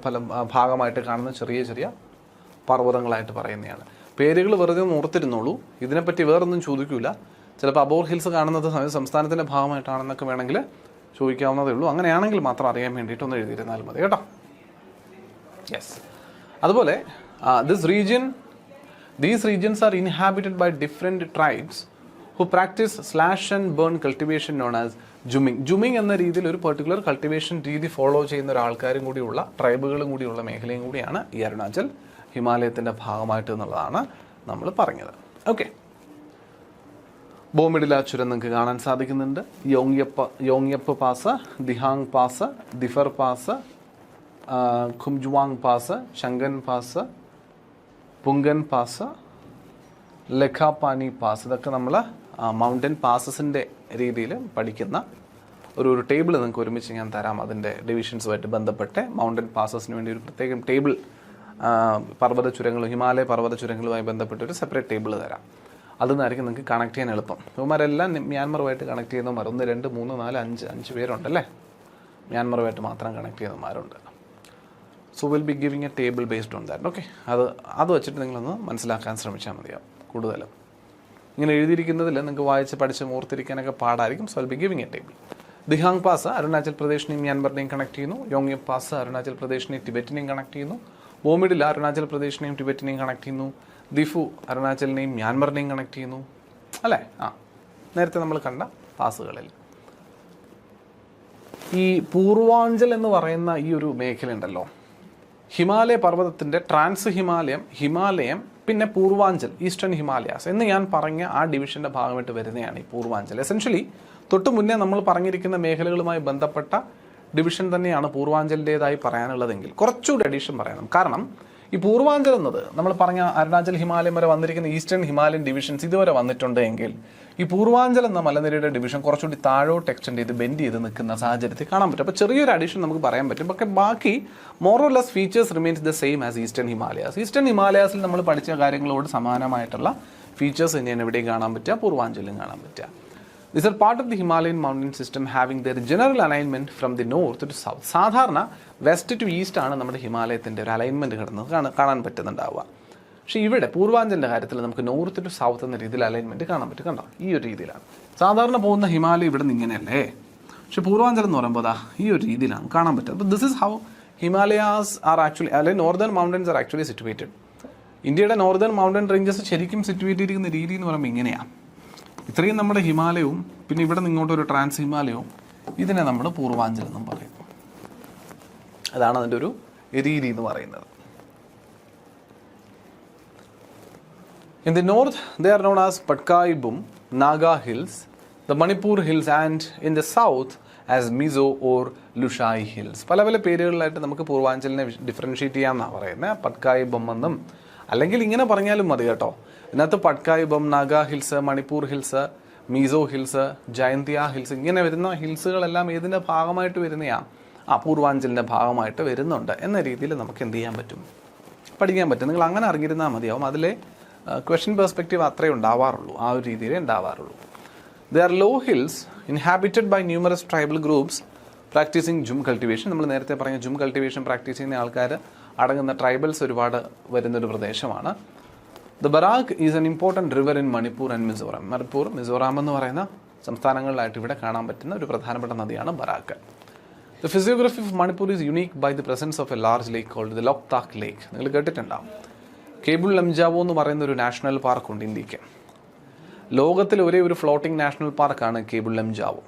ഭാഗമായിട്ട് കാണുന്ന ചെറിയ ചെറിയ പർവ്വതങ്ങളായിട്ട് പറയുന്നതാണ്. പേരുകൾ വെറുതെ ഒന്ന് ഓർത്തിരുന്നോളൂ, ഇതിനെപ്പറ്റി വേറൊന്നും ചോദിക്കില്ല. ചിലപ്പോൾ അബോർ ഹിൽസ് കാണുന്നത് സംസ്ഥാനത്തിൻ്റെ ഭാഗമായിട്ടാണെന്നൊക്കെ വേണമെങ്കിൽ ചോദിക്കാവുന്നതേ ഉള്ളൂ. അങ്ങനെയാണെങ്കിൽ മാത്രം അറിയാൻ വേണ്ടിയിട്ട് ഒന്ന് എഴുതിയിരുന്നാൽ മതി കേട്ടോ. യെസ്. അതുപോലെ these regions are inhabited by different tribes who practice slash and burn cultivation known as ജുമിങ്. ജുമിങ് എന്ന രീതിയിൽ ഒരു പെർട്ടിക്കുലർ കൾട്ടിവേഷൻ രീതി ഫോളോ ചെയ്യുന്ന ഒരാൾക്കാരും കൂടിയുള്ള ട്രൈബുകളും കൂടിയുള്ള മേഖലയും കൂടിയാണ് ഈ അരുണാചൽ ഹിമാലയത്തിൻ്റെ ഭാഗമായിട്ട് എന്നുള്ളതാണ് നമ്മൾ പറഞ്ഞത്. ഓക്കെ, ബോമിഡില ചുരം നിങ്ങൾക്ക് കാണാൻ സാധിക്കുന്നുണ്ട്. Yongyap pass, Dihang pass, Diphu pass, Khumjuang pass, Shankan pass, Pungan pass, Lakhapani pass, ഇതൊക്കെ നമ്മൾ മൗണ്ടൻ പാസസിൻ്റെ രീതിയിൽ പഠിക്കുന്ന ഒരു ടേബിൾ നിങ്ങൾക്ക് ഒരുമിച്ച് ഞാൻ തരാം. അതിൻ്റെ ഡിവിഷൻസുമായിട്ട് ബന്ധപ്പെട്ട് മൗണ്ടൻ പാസസിന് വേണ്ടി ഒരു പ്രത്യേകം ടേബിൾ, പർവ്വത ചുരങ്ങളും ഹിമാലയ പർവ്വത ചുരങ്ങളുമായി ബന്ധപ്പെട്ട് ഒരു സെപ്പറേറ്റ് ടേബിൾ തരാം. അതൊന്നായിരിക്കും നിങ്ങൾക്ക് കണക്ട് ചെയ്യാൻ എളുപ്പം. ഇവന്മാരെല്ലാം മ്യാൻമറുമായിട്ട് കണക്ട് ചെയ്യുന്നവന്മാർ 1, 2, 3, 4, 5 പേരുണ്ടല്ലേ. മ്യാൻമറുമായിട്ട് മാത്രം കണക്ട് ചെയ്യുന്നവന്മാരുണ്ട്. So will be giving a table based on that. Okay, അത് വെച്ചിട്ട് നിങ്ങളൊന്ന് മനസ്സിലാക്കാൻ ശ്രമിച്ചാൽ മതിയാവും. കൂടുതലും ഇങ്ങനെ എഴുതിയിരിക്കുന്നതിൽ നിങ്ങൾക്ക് വായിച്ച് പഠിച്ച് ഓർത്തിരിക്കാനൊക്കെ പാടായിരിക്കും. So will be giving a table. Dihang pass Arunachal പ്രദേശിനെയും മ്യാൻമറിനെയും കണക്ട് ചെയ്യുന്നു. യോങ്യപ്പ് പാസ് അരുണാചൽ പ്രദേശിനെയും ടിബറ്റിനെയും കണക്ട് ചെയ്യുന്നു. ബോമിഡില അരുണാചൽ പ്രദേശിനെയും ടിബറ്റിനെയും കണക്ട് ചെയ്യുന്നു. ദിഫു അരുണാചലിനെയും മ്യാൻമറിനെയും കണക്ട് ചെയ്യുന്നു അല്ലേ. നേരത്തെ നമ്മൾ കണ്ട പാസുകളിൽ ഈ പൂർവാഞ്ചൽ എന്ന് പറയുന്ന ഈ ഒരു മേഖല ഉണ്ടല്ലോ, ഹിമാലയ പർവ്വതത്തിൻ്റെ ട്രാൻസ് ഹിമാലയം പിന്നെ പൂർവാഞ്ചൽ, ഈസ്റ്റേൺ ഹിമാലയാസ് എന്ന് ഞാൻ പറഞ്ഞ ആ ഡിവിഷൻ്റെ ഭാഗമായിട്ട് വരുന്നതാണ് ഈ പൂർവാഞ്ചൽ. എസെൻഷ്യലി തൊട്ട് മുന്നേ നമ്മൾ പറഞ്ഞിരിക്കുന്ന മേഖലകളുമായി ബന്ധപ്പെട്ട ഡിവിഷൻ തന്നെയാണ് പൂർവാഞ്ചലിൻ്റേതായി പറയാനുള്ളതെങ്കിൽ കുറച്ചുകൂടി അഡീഷൻ പറയണം. കാരണം ഈ പൂർവാഞ്ചൽ എന്നത് നമ്മൾ പറഞ്ഞ അരുണാചൽ ഹിമാലയം വരെ വന്നിരിക്കുന്ന ഈസ്റ്റേൺ ഹിമാലയൻ ഡിവിഷൻസ് ഇതുവരെ വന്നിട്ടുണ്ട് എങ്കിൽ ഈ പൂർവാഞ്ചൽ എന്ന മലനിരയുടെ ഡിവിഷൻ കുറച്ചുകൂടി താഴോട്ട് എക്സ്റ്റെൻഡ് ചെയ്ത് ബെൻഡ് ചെയ്ത് നിൽക്കുന്ന സാഹചര്യത്തിൽ കാണാൻ പറ്റും. അപ്പോൾ ചെറിയൊരു അഡീഷൻ നമുക്ക് പറയാൻ പറ്റും. പക്ഷേ ബാക്കി more or less features remains the same as eastern Himalayas. Eastern ഹിമാലയാസിൽ നമ്മൾ പഠിച്ച കാര്യങ്ങളോട് സമാനമായിട്ടുള്ള ഫീച്ചേഴ്സ് തന്നെയാണ് എവിടെയും കാണാൻ പറ്റുക, പൂർവാഞ്ചലും കാണാൻ പറ്റുക. These are part of the Himalayan mountain system having their general alignment from the north to south. സാധാരണ വെസ്റ്റ് ടു ഈസ്റ്റ് ആണ് നമ്മുടെ ഹിമാലയത്തിൻ്റെ ഒരു അലൈൻമെൻറ്റ് കിടന്നത് കാണാൻ പറ്റുന്നുണ്ടാവുക. പക്ഷേ ഇവിടെ പൂർവാഞ്ചലിൻ്റെ കാര്യത്തിൽ നമുക്ക് നോർത്ത് ടു സൗത്ത് എന്ന രീതിയിൽ അലൈൻമെൻറ്റ് കാണാൻ പറ്റും. കണ്ടോ, ഈ ഒരു രീതിയിലാണ് സാധാരണ പോകുന്ന ഹിമാലയം ഇവിടെ നിന്ന് ഇങ്ങനെയല്ലേ. പക്ഷേ പൂർവാഞ്ചലം എന്ന് പറയുമ്പോൾ ഈ ഒരു രീതിയിലാണ് കാണാൻ പറ്റുക. അപ്പോൾ this is how Himalayas are actually, അല്ലെങ്കിൽ northern mountains are actually situated. ഇന്ത്യയുടെ നോർത്തേൺ മൗണ്ടൻ റേഞ്ചസ് ശരിക്കും സിറ്റുവേറ്റ് ചെയ്തിരിക്കുന്ന രീതി എന്ന് പറയുമ്പോൾ ഇങ്ങനെയാണ്. ഇത്രയും നമ്മുടെ ഹിമാലയവും പിന്നെ ഇവിടെ നിന്ന് ഇങ്ങോട്ടൊരു ട്രാൻസ് ഹിമാലയവും, ഇതിനെ നമ്മൾ പൂർവാഞ്ചൽ എന്നും പറയും. അതാണ് അതിൻ്റെ ഒരു രീതി എന്ന് പറയുന്നത്. In the north, they are known as Patkai Bum, Naga Hills, the Manipur Hills, and in the south as Mizo or Lushai Hills. പല പല പേരുകളിലായിട്ട് നമുക്ക് പൂർവാഞ്ചലിനെ ഡിഫറൻഷ്യേറ്റ് ചെയ്യാമെന്നാണ് പറയുന്നത്. പട്കായ് ബം എന്നും അല്ലെങ്കിൽ ഇങ്ങനെ പറഞ്ഞാലും മതി കേട്ടോ. ഇതിനകത്ത് Patkai Bum, Naga hills, Manipur hills, Mizo hills, Jaintia hills, ഇങ്ങനെ വരുന്ന ഹിൽസുകളെല്ലാം ഏതിൻ്റെ ഭാഗമായിട്ട് വരുന്നതാണ്? പൂർവാഞ്ചലിൻ്റെ ഭാഗമായിട്ട് വരുന്നുണ്ട് എന്ന രീതിയിൽ നമുക്ക് എന്ത് ചെയ്യാൻ പറ്റും, പഠിക്കാൻ പറ്റും. നിങ്ങൾ അങ്ങനെ അറിഞ്ഞിരുന്നാൽ മതിയാവും. അതിലെ ക്വസ്റ്റ്യൻ പെർസ്പെക്റ്റീവ് അത്രയേ ഉണ്ടാവാറുള്ളൂ, ആ ഒരു രീതിയിലേ ഉണ്ടാവാറുള്ളൂ. They are low hills inhabited by numerous tribal groups practicing jhum cultivation. നമ്മൾ നേരത്തെ പറഞ്ഞ ജും കൾട്ടിവേഷൻ പ്രാക്ടീസ് ചെയ്യുന്ന ആൾക്കാർ അടങ്ങുന്ന ട്രൈബൽസ് ഒരുപാട് വരുന്നൊരു പ്രദേശമാണ്. The Barak is an important river in Manipur and Mizoram. Manipur, Mizoram എന്ന് പറയുന്ന സംസ്ഥാനങ്ങളിലായിട്ട് ഇവിടെ കാണാൻ പറ്റുന്ന ഒരു പ്രധാനപ്പെട്ട നദിയാണ് Barak. The physiography of Manipur is unique by the presence of a large lake called the Loktak lake. നിങ്ങൾ കേട്ടിട്ടുണ്ടാവും. കേബിൾ ലംജാവോ എന്ന് പറയുന്ന ഒരു നാഷണൽ പാർക്കുണ്ട് ഇന്ത്യക്ക്. ലോകത്തിൽ ഒരേ ഒരു ഫ്ലോട്ടിംഗ് നാഷണൽ പാർക്കാണ് കേബിൾ ലംജാവോ.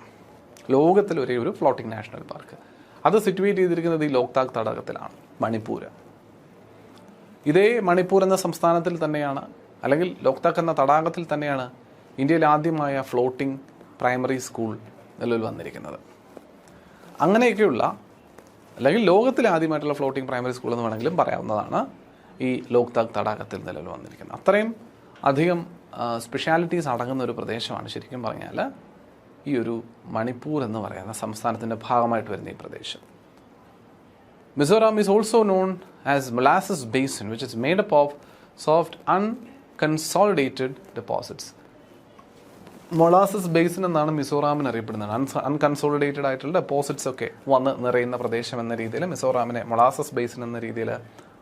ലോകത്തിൽ ഒരേ ഒരു ഫ്ലോട്ടിംഗ് നാഷണൽ പാർക്ക്. അത് സിറ്റുവേറ്റ് ചെയ്തിരിക്കുന്നത് ഈ ലോക്താക് തടാകത്തിലാണ്, മണിപ്പൂർ. ഇതേ മണിപ്പൂർ എന്ന സംസ്ഥാനത്തിൽ തന്നെയാണ്, അല്ലെങ്കിൽ ലോക്താക് എന്ന തടാകത്തിൽ തന്നെയാണ് ഇന്ത്യയിൽ ആദ്യമായ ഫ്ലോട്ടിംഗ് പ്രൈമറി സ്കൂൾ നിലവിൽ വന്നിരിക്കുന്നത്. അങ്ങനെയൊക്കെയുള്ള, അല്ലെങ്കിൽ ലോകത്തിലെ ആദ്യമായിട്ടുള്ള ഫ്ലോട്ടിംഗ് പ്രൈമറി സ്കൂൾ എന്ന് വേണമെങ്കിലും പറയാവുന്നതാണ് ഈ ലോക്താക് തടാകത്തിൽ നിലവിൽ വന്നിരിക്കുന്നത്. അത്രയും അധികം സ്പെഷ്യാലിറ്റീസ് അടങ്ങുന്ന ഒരു പ്രദേശമാണ് ശരിക്കും പറഞ്ഞാൽ ഈ ഒരു മണിപ്പൂർ എന്ന് പറയുന്ന സംസ്ഥാനത്തിൻ്റെ ഭാഗമായിട്ട് വരുന്ന ഈ പ്രദേശം. Mizoram is also known as Molasses Basin, which is made up of soft unconsolidated deposits. Molasses basin എന്നാണ് മിസോറാമിന് അറിയപ്പെടുന്നത്. അൺകൺസോളിഡേറ്റഡ് ആയിട്ടുള്ള ഡെപ്പോസിറ്റ്സ് ഒക്കെ വന്ന് നിറയുന്ന പ്രദേശം എന്ന രീതിയിൽ മിസോറാമിനെ മൊളാസസ് ബേസിൻ എന്ന രീതിയിൽ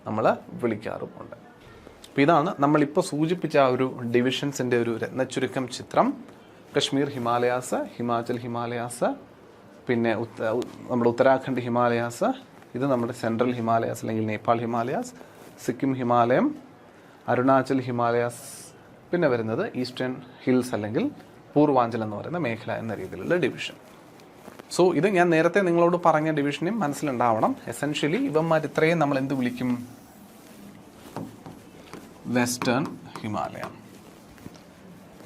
നമ്മൾ വിളിക്കാറുമുണ്ട്. അപ്പോൾ ഇതാണ് നമ്മളിപ്പോൾ സൂചിപ്പിച്ച ആ ഒരു ഡിവിഷൻസിൻ്റെ ഒരു രത്നച്ചുരുക്കം ചിത്രം. കശ്മീർ ഹിമാലയാസ്, ഹിമാചൽ ഹിമാലയാസ്, പിന്നെ നമ്മുടെ ഉത്തരാഖണ്ഡ് ഹിമാലയാസ്, ഇത് നമ്മുടെ സെൻട്രൽ ഹിമാലയാസ് അല്ലെങ്കിൽ നേപ്പാൾ ഹിമാലയാസ്, സിക്കിം ഹിമാലയം, അരുണാചൽ ഹിമാലയാസ്, പിന്നെ വരുന്നത് ഈസ്റ്റേൺ ഹിൽസ് അല്ലെങ്കിൽ പൂർവാഞ്ചൽ എന്ന് പറയുന്ന മേഖല എന്ന രീതിയിലുള്ള ഡിവിഷൻ. സോ ഇത് ഞാൻ നേരത്തെ നിങ്ങളോട് പറഞ്ഞ ഡിവിഷനും മനസ്സിലുണ്ടാവണം. എസെൻഷ്യലി ഇവന്മാർ ഇത്രയും നമ്മൾ എന്ത് വിളിക്കും? വെസ്റ്റേൺ ഹിമാലയ.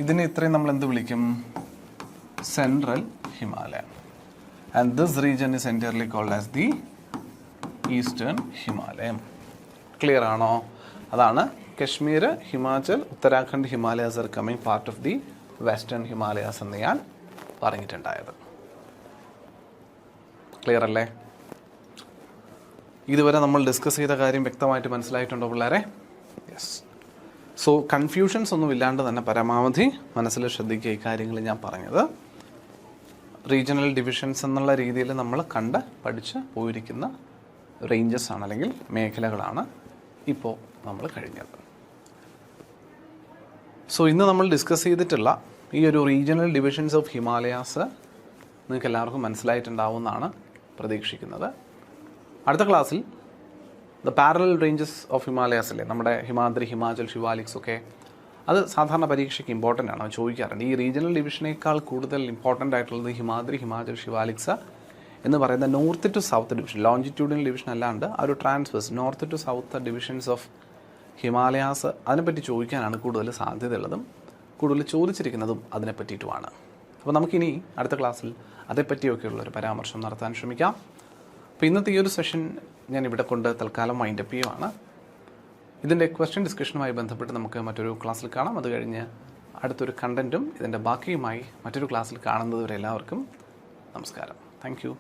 ഇതിനെ ഇത്രയും നമ്മൾ എന്ത് വിളിക്കും? Central Himalaya. And this region is entirely called as the eastern Himalayam. Clear ആണോ? അതാണ് Kashmir, Himachal, Uttarakhand Himalayas are coming part of the western Himalayas എന്ന് ഞാൻ പറഞ്ഞിട്ടുണ്ടായത്. ക്ലിയർ അല്ലേ? ഇതുവരെ നമ്മൾ ഡിസ്കസ് ചെയ്ത കാര്യം വ്യക്തമായിട്ട് മനസ്സിലായിട്ടുണ്ടോ പിള്ളേരെ? യെസ്. സോ കൺഫ്യൂഷൻസ് ഒന്നും ഇല്ലാണ്ട് തന്നെ പരമാവധി മനസ്സിൽ ശ്രദ്ധിക്കുക ഈ കാര്യങ്ങൾ ഞാൻ പറഞ്ഞത്. റീജിയണൽ ഡിവിഷൻസ് എന്നുള്ള രീതിയിൽ നമ്മൾ കണ്ട് പഠിച്ച് പോയിരിക്കുന്ന റേഞ്ചസ് ആണ് അല്ലെങ്കിൽ മേഖലകളാണ് ഇപ്പോൾ നമ്മൾ കഴിഞ്ഞത്. സോ ഇന്ന് നമ്മൾ ഡിസ്കസ് ചെയ്തിട്ടുള്ള ഈ ഒരു റീജിയണൽ ഡിവിഷൻസ് ഓഫ് ഹിമാലയാസ് നിങ്ങൾക്ക് എല്ലാവർക്കും മനസ്സിലായിട്ടുണ്ടാവുമെന്നാണ് പ്രതീക്ഷിക്കുന്നത്. അടുത്ത ക്ലാസ്സിൽ the parallel ranges of Himalayas അല്ലേ, നമ്മുടെ ഹിമാദ്രി, ഹിമാചൽ, ശിവാലിക്സ് ഒക്കെ, അത് സാധാരണ പരീക്ഷയ്ക്ക് ഇമ്പോർട്ടൻ്റ് ആണ്, ചോദിക്കാറുണ്ട്. ഈ റീജിയണൽ ഡിവിഷനേക്കാൾ കൂടുതൽ ഇമ്പോർട്ടൻ്റ് ആയിട്ടുള്ളത് ഹിമാദ്രി, ഹിമാചൽ, ശിവാലിക്സ് എന്ന് പറയുന്ന north to south division, longitudinal division അല്ലാണ്ട് ആ ഒരു transverse north to south divisions of Himalayas, അതിനെപ്പറ്റി ചോദിക്കാനാണ് കൂടുതൽ സാധ്യതയുള്ളതും കൂടുതൽ ചോദിച്ചിരിക്കുന്നതും അതിനെ പറ്റിയിട്ടുമാണ്. അപ്പോൾ നമുക്കിനി അടുത്ത ക്ലാസ്സിൽ അതേപ്പറ്റിയൊക്കെയുള്ളൊരു പരാമർശം നടത്താൻ ശ്രമിക്കാം. അപ്പോൾ ഇന്നത്തെ ഈ ഒരു സെഷൻ ഞാൻ ഇവിടെ കൊണ്ട് തൽക്കാലം വൈൻഡപ്പ് ചെയ്യുവാണ്. ഇതിൻ്റെ ക്വസ്റ്റ്യൻ ഡിസ്കഷനുമായി ബന്ധപ്പെട്ട് നമുക്ക് മറ്റൊരു ക്ലാസ്സിൽ കാണാം. അത് കഴിഞ്ഞ് അടുത്തൊരു കണ്ടൻറ്റും ഇതിൻ്റെ ബാക്കിയുമായി മറ്റൊരു ക്ലാസ്സിൽ കാണുന്നതുവരെ എല്ലാവർക്കും നമസ്കാരം. Thank you.